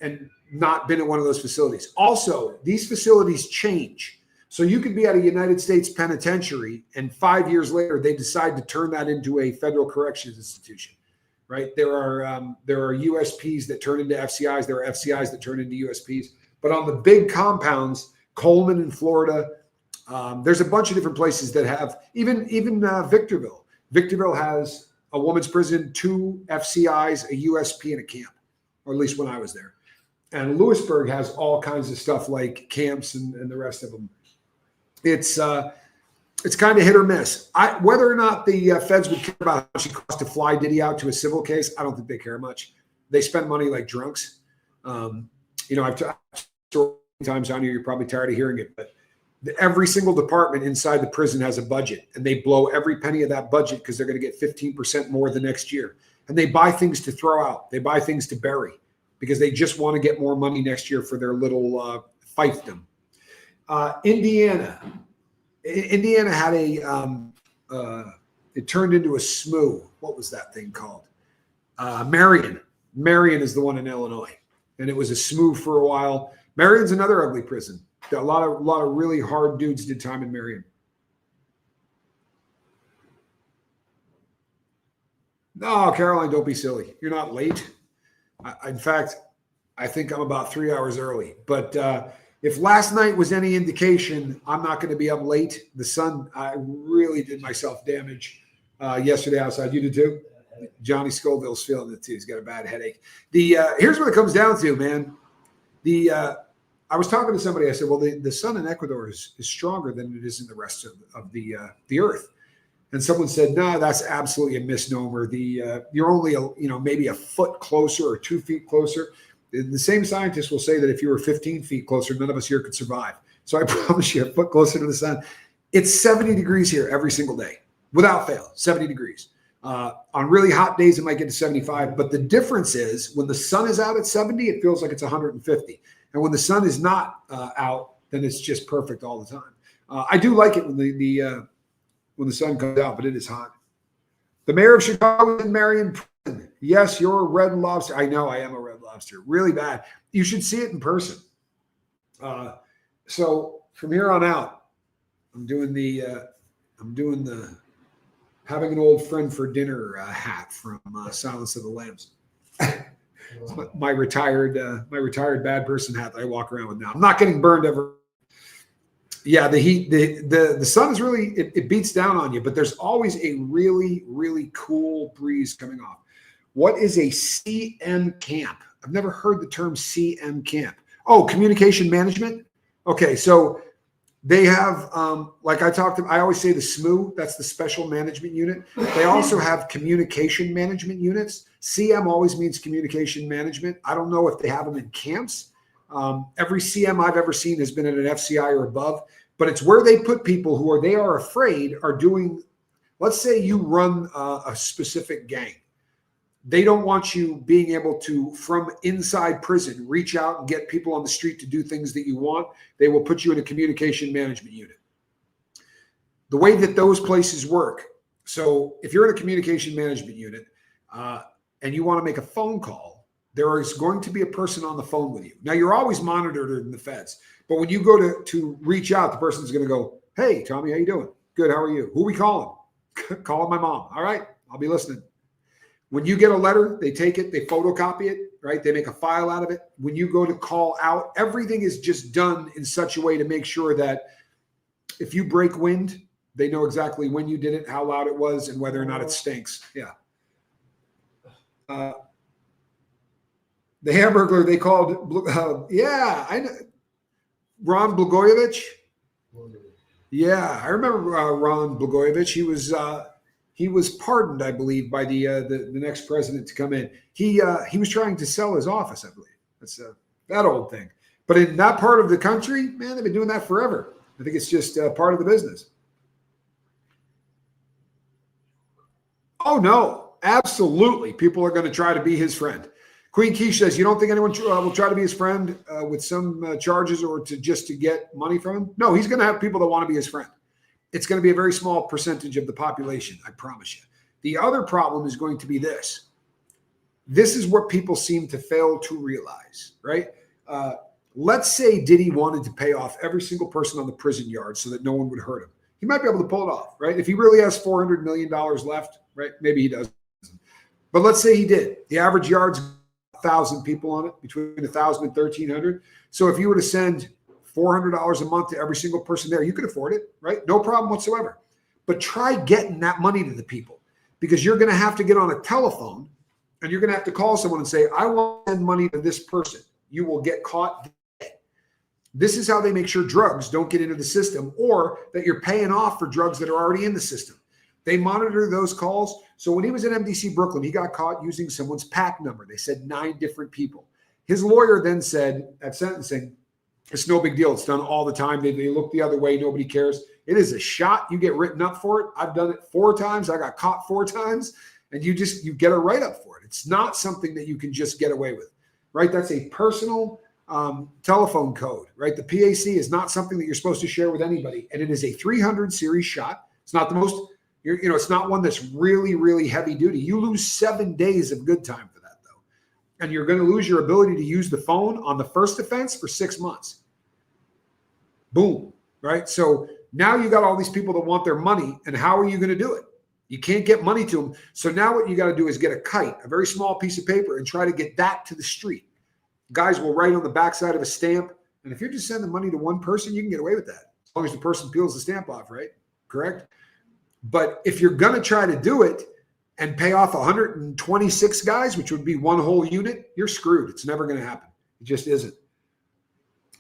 Speaker 1: and not been at one of those facilities. Also, these facilities change. So you could be at a United States penitentiary and 5 years later, they decide to turn that into a Federal Corrections Institution, right? There are USPs that turn into FCIs. There are FCIs that turn into USPs. But on the big compounds, Coleman in Florida, there's a bunch of different places that have, even Victorville. Victorville has a women's prison, 2 FCIs, a USP, and a camp, or at least when I was there. And Lewisburg has all kinds of stuff like camps and the rest of them. It's kind of hit or miss. Whether or not the feds would care about how much it costs to fly Diddy out to a civil case, I don't think they care much. They spend money like drunks. I've talked times on here. You're probably tired of hearing it, but Every single department inside the prison has a budget, and they blow every penny of that budget because they're going to get 15% more the next year. And they buy things to throw out. They buy things to bury because they just want to get more money next year for their little fiefdom. Indiana had it turned into a SMU. What was that thing called? Marion. Marion is the one in Illinois, and it was a SMU for a while. Marion's another ugly prison. A lot of really hard dudes did time in Marion. No, Caroline, don't be silly. You're not late. In fact, I think I'm about 3 hours early. But if last night was any indication, I'm not going to be up late. The sun, I really did myself damage yesterday outside. You did too? Johnny Scoville's feeling it too. He's got a bad headache. Here's what it comes down to, man. I was talking to somebody. I said, well, the sun in Ecuador is stronger than it is in the rest of the earth. And someone said, no, that's absolutely a misnomer. You're only maybe a foot closer or 2 feet closer. The same scientists will say that if you were 15 feet closer, none of us here could survive. So I promise you, a foot closer to the sun. It's 70 degrees here every single day, without fail, 70 degrees. On really hot days, it might get to 75. But the difference is when the sun is out at 70, it feels like it's 150. And when the sun is not out, then it's just perfect all the time. I do like it when the sun comes out, but it is hot. The mayor of Chicago is in Marion prison. Yes, you're a Red Lobster. I know I am a Red Lobster. Really bad. You should see it in person. So from here on out, I'm doing the having an old friend for dinner hat from Silence of the Lambs. my retired bad person hat that I walk around with now. I'm not getting burned ever. Yeah, the heat, the sun is really, it beats down on you, but there's always a really, really cool breeze coming off. What is a CM camp? I've never heard the term CM camp. Oh, communication management. Okay, so they have, like I always say the SMU, that's the special management unit. They also have communication management units. CM always means communication management. I don't know if they have them in camps. Every CM I've ever seen has been at an FCI or above, but it's where they put people who they are afraid are doing, let's say you run a specific gang. They don't want you being able to, from inside prison, reach out and get people on the street to do things that you want. They will put you in a communication management unit. The way that those places work, so if you're in a communication management unit and you want to make a phone call, there is going to be a person on the phone with you. Now, you're always monitored in the feds, but when you go to reach out, the person's going to go, hey, Tommy, how you doing? Good, how are you? Who are we calling? Calling my mom. All right, I'll be listening. When you get a letter, they take it, they photocopy it, right? They make a file out of it. When you go to call out, everything is just done in such a way to make sure that if you break wind, they know exactly when you did it, how loud it was, and whether or not it stinks. Yeah. The Hamburglar they called, I know. Ron Blagojevich. Yeah, I remember Ron Blagojevich. He was pardoned, I believe, by the next president to come in. He was trying to sell his office, I believe. That's that old thing. But in that part of the country, man, they've been doing that forever. I think it's just part of the business. Oh, no, absolutely. People are going to try to be his friend. Queen Keish says, you don't think anyone will try to be his friend with some charges or just to get money from him? No, he's going to have people that want to be his friend. It's going to be a very small percentage of the population, I promise you. The other problem is going to be this. This is what people seem to fail to realize, right? Let's say Diddy wanted to pay off every single person on the prison yard so that no one would hurt him. He might be able to pull it off, right? If he really has $400 million left, right? Maybe he does. But let's say he did. The average yard's 1,000 people on it, between 1,000 and 1,300. So if you were to send $400 a month to every single person there, you could afford it, right? No problem whatsoever. But try getting that money to the people, because you're going to have to get on a telephone and you're going to have to call someone and say, I want to send money to this person. You will get caught. This is how they make sure drugs don't get into the system, or that you're paying off for drugs that are already in the system. They monitor those calls. So when he was in MDC Brooklyn, he got caught using someone's PAC number. They said 9 different people. His lawyer then said at sentencing, It's no big deal. It's done all the time. They look the other way. Nobody cares. It is a shot. You get written up for it. I've done it 4 times. I got caught 4 times, and you get a write-up for it. It's not something that you can just get away with, right? That's a personal telephone code, right? The PAC is not something that you're supposed to share with anybody, and it is a 300 series shot. It's not the most, it's not one that's really, really heavy duty. You lose 7 days of good time for that, though, and you're going to lose your ability to use the phone on the first offense for 6 months. Boom, right? So now you got all these people that want their money, and how are you going to do it? You can't get money to them. So now what you got to do is get a kite, a very small piece of paper, and try to get that to the street. Guys will write on the backside of a stamp. And if you're just sending money to one person, you can get away with that, as long as the person peels the stamp off, right? Correct? But if you're going to try to do it and pay off 126 guys, which would be one whole unit, you're screwed. It's never going to happen. It just isn't.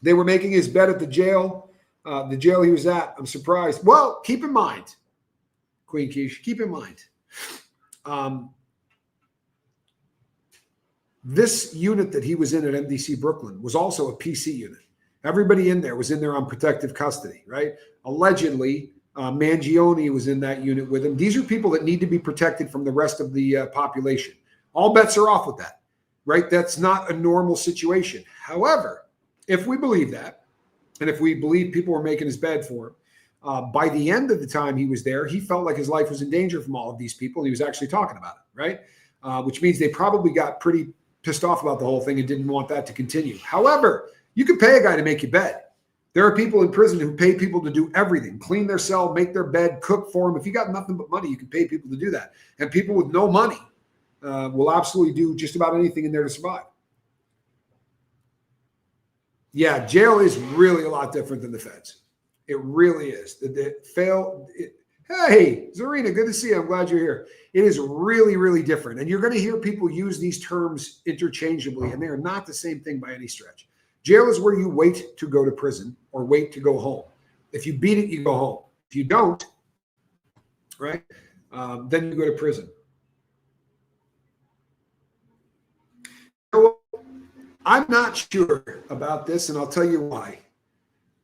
Speaker 1: They were making his bed at the jail he was at. I'm surprised. Well, keep in mind, Queen Keish, keep in mind, this unit that he was in at MDC Brooklyn was also a PC unit. Everybody in there was in there on protective custody, right? Allegedly, Mangione was in that unit with him. These are people that need to be protected from the rest of the population. All bets are off with that, right? That's not a normal situation. However, if we believe that, and if we believe people were making his bed for him, by the end of the time he was there, he felt like his life was in danger from all of these people, and he was actually talking about it, right? Which means they probably got pretty pissed off about the whole thing and didn't want that to continue. However, you could pay a guy to make your bed. There are people in prison who pay people to do everything, clean their cell, make their bed, cook for them. If you got nothing but money, you can pay people to do that. And people with no money will absolutely do just about anything in there to survive. Yeah, jail is really a lot different than the feds. It really is. Hey, Zarina, good to see you. I'm glad you're here. It is really, really different. And you're going to hear people use these terms interchangeably, and they are not the same thing by any stretch. Jail is where you wait to go to prison or wait to go home. If you beat it, you go home. If you don't, right, then you go to prison. I'm not sure about this, and I'll tell you why.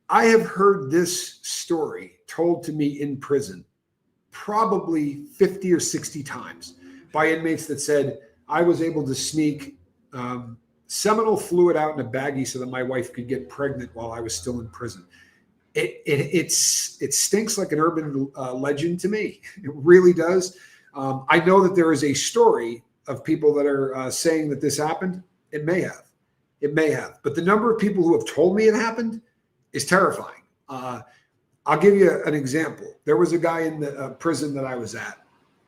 Speaker 1: I have heard this story told to me in prison probably 50 or 60 times by inmates that said, I was able to sneak seminal fluid out in a baggie so that my wife could get pregnant while I was still in prison. It stinks like an urban legend to me. It really does. I know that there is a story of people that are saying that this happened. It may have. It may have. But the number of people who have told me it happened is terrifying. I'll give you an example. There was a guy in the prison that I was at.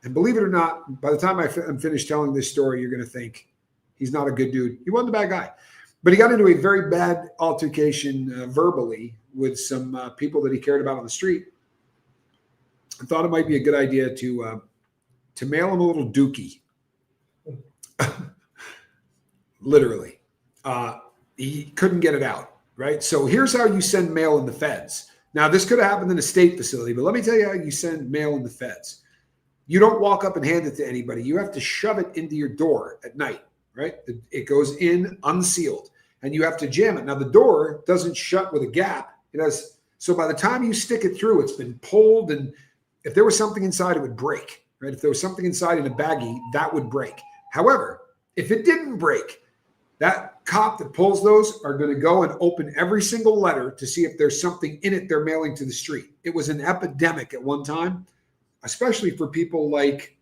Speaker 1: And believe it or not, by the time I'm finished telling this story, you're going to think he's not a good dude. He wasn't a bad guy. But he got into a very bad altercation verbally with some people that he cared about on the street. I thought it might be a good idea to mail him a little dookie. Literally. He couldn't get it out, right? So here's how you send mail in the feds. Now, this could have happened in a state facility, but let me tell you how you send mail in the feds. You don't walk up and hand it to anybody. You have to shove it into your door at night, right? It goes in unsealed, and you have to jam it. Now, the door doesn't shut with a gap. It has. So by the time you stick it through, it's been pulled, and if there was something inside, it would break, right? If there was something inside in a baggie, that would break. However, if it didn't break, that cop that pulls those are going to go and open every single letter to see if there's something in it they're mailing to the street. It was an epidemic at one time, especially for people like,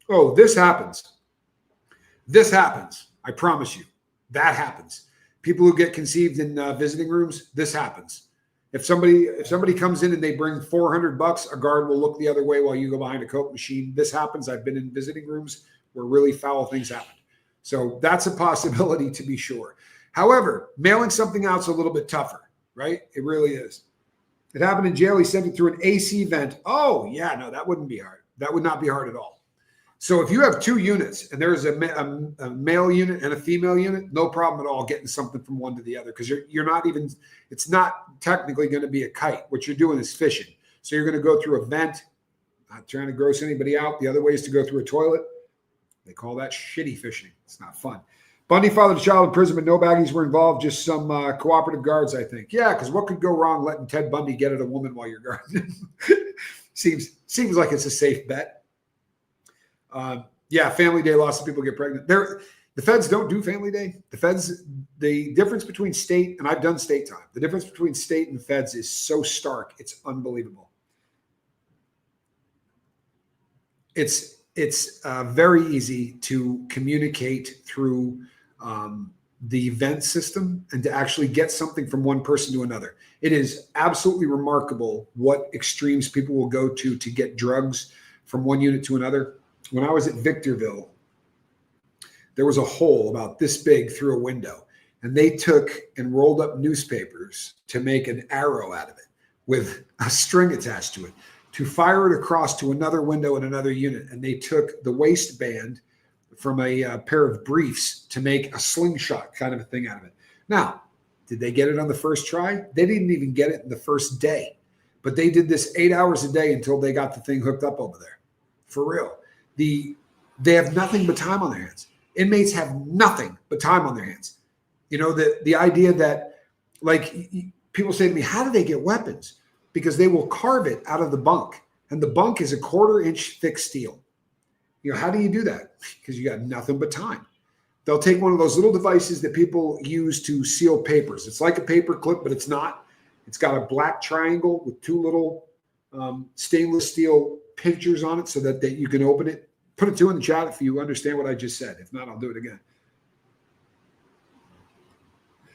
Speaker 1: oh, this happens. This happens. I promise you, that happens. People who get conceived in visiting rooms, this happens. If somebody comes in and they bring $400, a guard will look the other way while you go behind a Coke machine. This happens. I've been in visiting rooms where really foul things happen. So that's a possibility, to be sure. However, mailing something out's a little bit tougher, right? It really is. It happened in jail. He sent it through an AC vent. Oh, yeah, no, that wouldn't be hard. That would not be hard at all. So if you have 2 units and there's a male unit and a female unit, no problem at all getting something from one to the other, because you're not even, it's not technically going to be a kite. What you're doing is fishing. So you're going to go through a vent, not trying to gross anybody out. The other way is to go through a toilet. They call that shitty fishing. It's not fun. Bundy fathered a child in prison, but no baggies were involved, just some cooperative guards, I think. Yeah, because what could go wrong letting Ted Bundy get at a woman while you're guarding? Seems like it's a safe bet. Yeah, Family Day, lots of people get pregnant. The feds don't do Family Day. The feds, the difference between state, and I've done state time, the difference between state and feds is so stark, it's unbelievable. It's very easy to communicate through the event system and to actually get something from one person to another. It is absolutely remarkable what extremes people will go to get drugs from one unit to another. When I was at Victorville, there was a hole about this big through a window, and they took and rolled up newspapers to make an arrow out of it with a string attached to it to fire it across to another window in another unit. And they took the waistband from a pair of briefs to make a slingshot kind of a thing out of it. Now, did they get it on the first try? They didn't even get it in the first day, but they did this 8 hours a day until they got the thing hooked up over there. For real. They have nothing but time on their hands. Inmates have nothing but time on their hands. You know, the idea that, like, people say to me, how do they get weapons? Because they will carve it out of the bunk, and the bunk is a 1/4 inch thick steel. You know, how do you do that? Because you got nothing but time. They'll take one of those little devices that people use to seal papers. It's like a paper clip, but it's not. It's got a black triangle with 2 little stainless steel pictures on it so that you can open it. Put a 2 in the chat if you understand what I just said. If not, I'll do it again.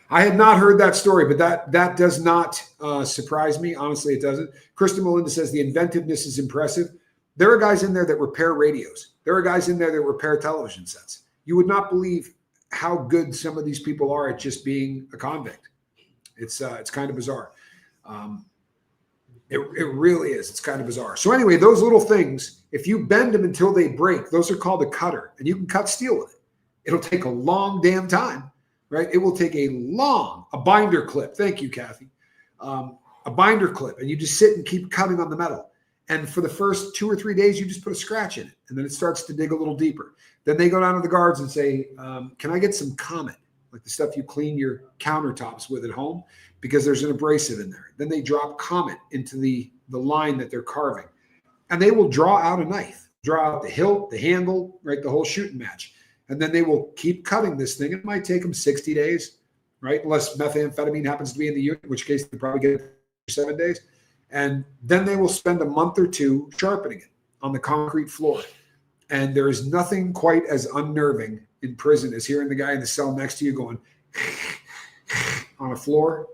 Speaker 1: I had not heard that story, but that does not surprise me. Honestly, it doesn't. Krista Melinda says the inventiveness is impressive. There are guys in there that repair radios. There are guys in there that repair television sets. You would not believe how good some of these people are at just being a convict. It's kind of bizarre. It really is. It's kind of bizarre. So anyway, those little things, if you bend them until they break, those are called a cutter, and you can cut steel with it. It'll take a long damn time, right? It will take a binder clip. Thank you, Kathy. A binder clip, and you just sit and keep cutting on the metal. And for the first 2 or 3 days, you just put a scratch in it, and then it starts to dig a little deeper. Then they go down to the guards and say, can I get some Comet, like the stuff you clean your countertops with at home, because there's an abrasive in there. Then they drop Comet into the line that they're carving, and they will draw out a knife, draw out the hilt, the handle, right, the whole shooting match. And then they will keep cutting this thing. It might take them 60 days, right, unless methamphetamine happens to be in the unit, in which case they probably get it for 7 days. And then they will spend a month or 2 sharpening it on the concrete floor. And there is nothing quite as unnerving in prison as hearing the guy in the cell next to you going on a floor.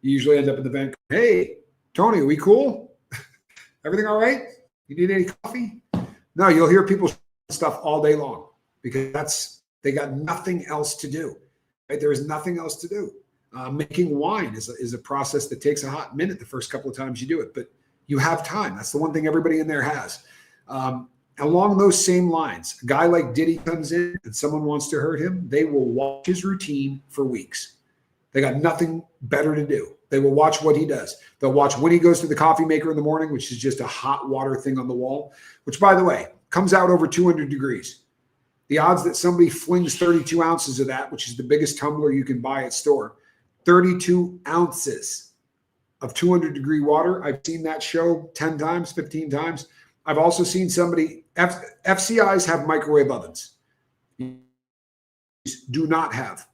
Speaker 1: You usually end up in the vent. Hey, Tony, are we cool? Everything all right? You need any coffee? No, you'll hear people stuff all day long because they got nothing else to do. Right? There is nothing else to do. Making wine is a process that takes a hot minute the first couple of times you do it, but you have time. That's the one thing everybody in there has. Along those same lines, a guy like Diddy comes in and someone wants to hurt him, they will watch his routine for weeks. They got nothing better to do. They will watch what he does. They'll watch when he goes to the coffee maker in the morning, which is just a hot water thing on the wall, which, by the way, comes out over 200 degrees. The odds that somebody flings 32 ounces of that, which is the biggest tumbler you can buy at store, 32 ounces of 200-degree water. I've seen that show 10 times, 15 times. I've also seen somebody, FCIs have microwave ovens. Do not have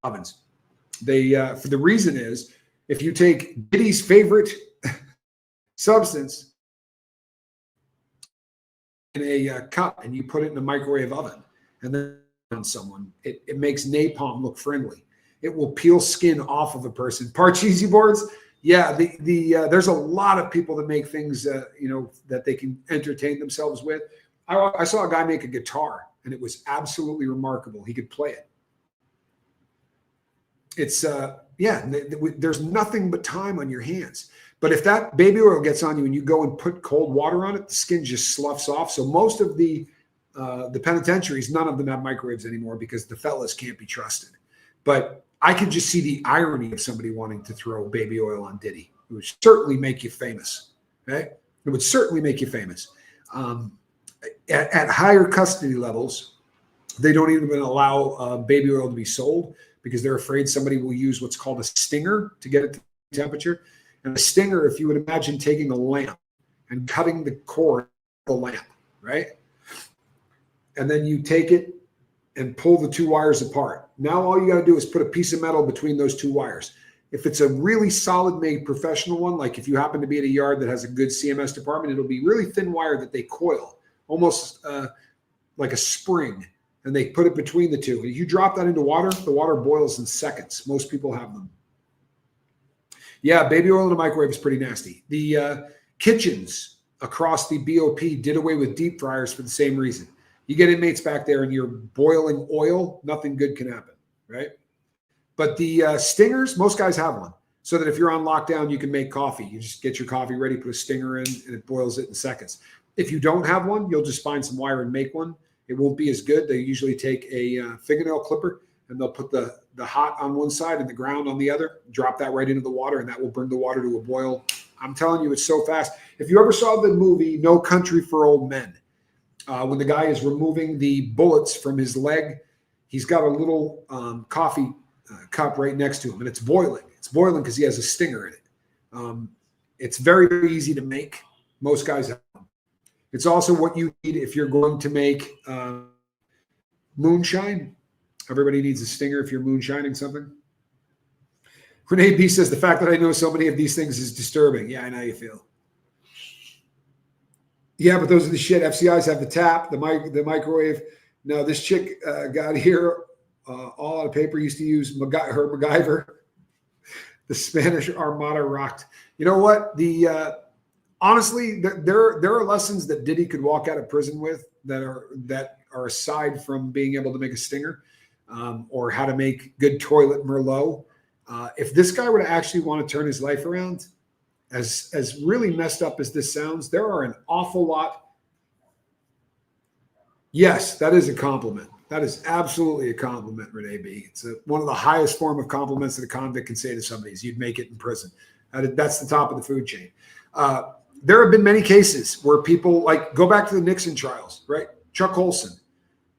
Speaker 1: ovens. They, for the reason is, if you take Diddy's favorite substance in a cup and you put it in a microwave oven and then on someone, it makes napalm look friendly. It will peel skin off of a person. Parcheesi boards, yeah. There's a lot of people that make things, that they can entertain themselves with. I saw a guy make a guitar, and it was absolutely remarkable. He could play it. It's there's nothing but time on your hands. But if that baby oil gets on you and you go and put cold water on it, the skin just sloughs off. So most of the penitentiaries, none of them have microwaves anymore because the fellas can't be trusted. But I could just see the irony of somebody wanting to throw baby oil on Diddy. It would certainly make you famous. Okay? It would certainly make you famous. At higher custody levels, They don't even allow baby oil to be sold because they're afraid somebody will use what's called a stinger to get it to temperature. And a stinger, if you would imagine taking a lamp and cutting the cord of the lamp, right? And then you take it and pull the two wires apart. Now all you got to do is put a piece of metal between those two wires. If it's a really solid made professional one, like if you happen to be at a yard that has a good CMS department, it'll be really thin wire that they coil, almost like a spring, and they put it between the two. If you drop that into water, the water boils in seconds. Most people have them. Yeah, baby oil in a microwave is pretty nasty. The kitchens across the BOP did away with deep fryers for the same reason. You get inmates back there and you're boiling oil, nothing good can happen, right? But the stingers, most guys have one. So that if you're on lockdown, you can make coffee. You just get your coffee ready, put a stinger in, and it boils it in seconds. If you don't have one, you'll just find some wire and make one. It won't be as good. They usually take a fingernail clipper and they'll put the hot on one side and the ground on the other, drop that right into the water, and that will bring the water to a boil. I'm telling you, it's so fast. If you ever saw the movie No Country for Old Men, when the guy is removing the bullets from his leg, he's got a little coffee cup right next to him, and it's boiling. It's boiling because he has a stinger in it. It's very, very easy to make. Most guys have them. It's also what you need if you're going to make moonshine. Everybody needs a stinger if you're moonshining something. Renee B says, the fact that I know so many of these things is disturbing. Yeah, I know how you feel. Yeah, but those are the shit. FCIs have the tap, the microwave. No, this chick got here all out of paper, used to use her MacGyver. The Spanish Armada rocked. You know what? Honestly, there are lessons that Diddy could walk out of prison with that are aside from being able to make a stinger or how to make good toilet Merlot. If this guy were to actually want to turn his life around, as really messed up as this sounds, there are an awful lot. Yes, that is a compliment. That is absolutely a compliment, Renee B. It's one of the highest form of compliments that a convict can say to somebody is you'd make it in prison. That's the top of the food chain. There have been many cases where people, like, go back to the Nixon trials, right? Chuck Colson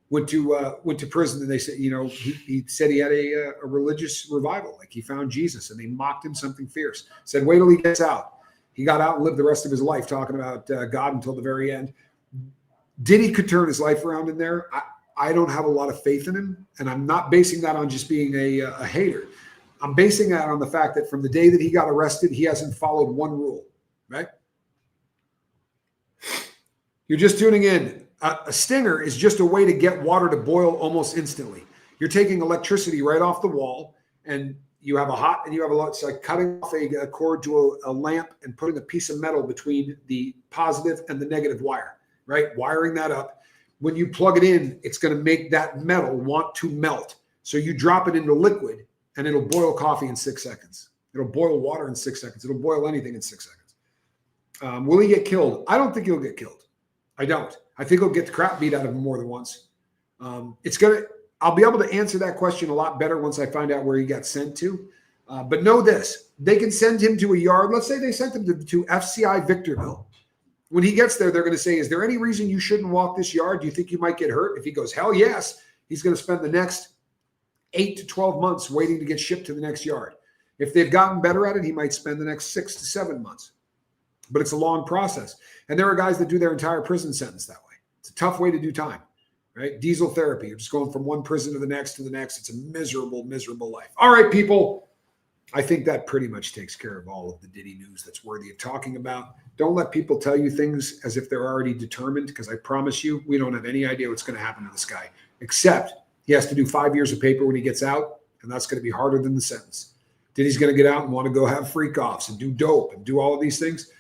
Speaker 1: went to prison, and they said, he said he had a religious revival, like he found Jesus, and they mocked him something fierce. Said, wait till he gets out. He got out and lived the rest of his life talking about God until the very end. Diddy could turn his life around in there. I don't have a lot of faith in him, and I'm not basing that on just being a hater. I'm basing that on the fact that from the day that he got arrested, he hasn't followed one rule, right? You're just tuning in. A stinger is just a way to get water to boil almost instantly. You're taking electricity right off the wall, and you have a hot, and you have a lot. It's like cutting off a cord to a lamp and putting a piece of metal between the positive and the negative wire, right? Wiring that up. When you plug it in, it's going to make that metal want to melt. So you drop it into liquid, and it'll boil coffee in 6 seconds. It'll boil water in 6 seconds. It'll boil anything in 6 seconds. Will he get killed? I don't think he'll get killed. I don't. I think he'll get the crap beat out of him more than once. I'll be able to answer that question a lot better once I find out where he got sent to. But know this, they can send him to a yard. Let's say they sent him to FCI Victorville. When he gets there, they're going to say, is there any reason you shouldn't walk this yard? Do you think you might get hurt? If he goes, hell yes, he's going to spend the next 8 to 12 months waiting to get shipped to the next yard. If they've gotten better at it, he might spend the next 6 to 7 months. But it's a long process. And there are guys that do their entire prison sentence that way. It's a tough way to do time, right? Diesel therapy. You're just going from one prison to the next to the next. It's a miserable, miserable life. All right, people. I think that pretty much takes care of all of the Diddy news that's worthy of talking about. Don't let people tell you things as if they're already determined, because I promise you, we don't have any idea what's going to happen to this guy, except he has to do 5 years of paper when he gets out, and that's going to be harder than the sentence. Diddy's going to get out and want to go have freak-offs and do dope and do all of these things.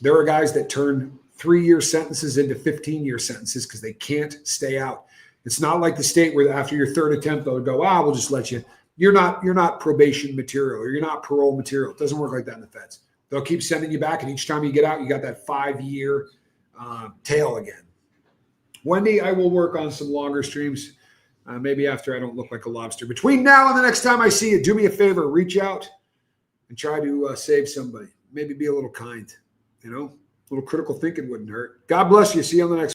Speaker 1: There are guys that turn 3-year sentences into 15-year sentences because they can't stay out. It's not like the state where after your third attempt, they'll go, we'll just let you. You're not probation material, or you're not parole material. It doesn't work like that in the feds. They'll keep sending you back, and each time you get out, you got that 5-year tail again. Wendy, I will work on some longer streams, maybe after I don't look like a lobster. Between now and the next time I see you, do me a favor, reach out and try to save somebody. Maybe be a little kind. A little critical thinking wouldn't hurt. God bless you. See you on the next one.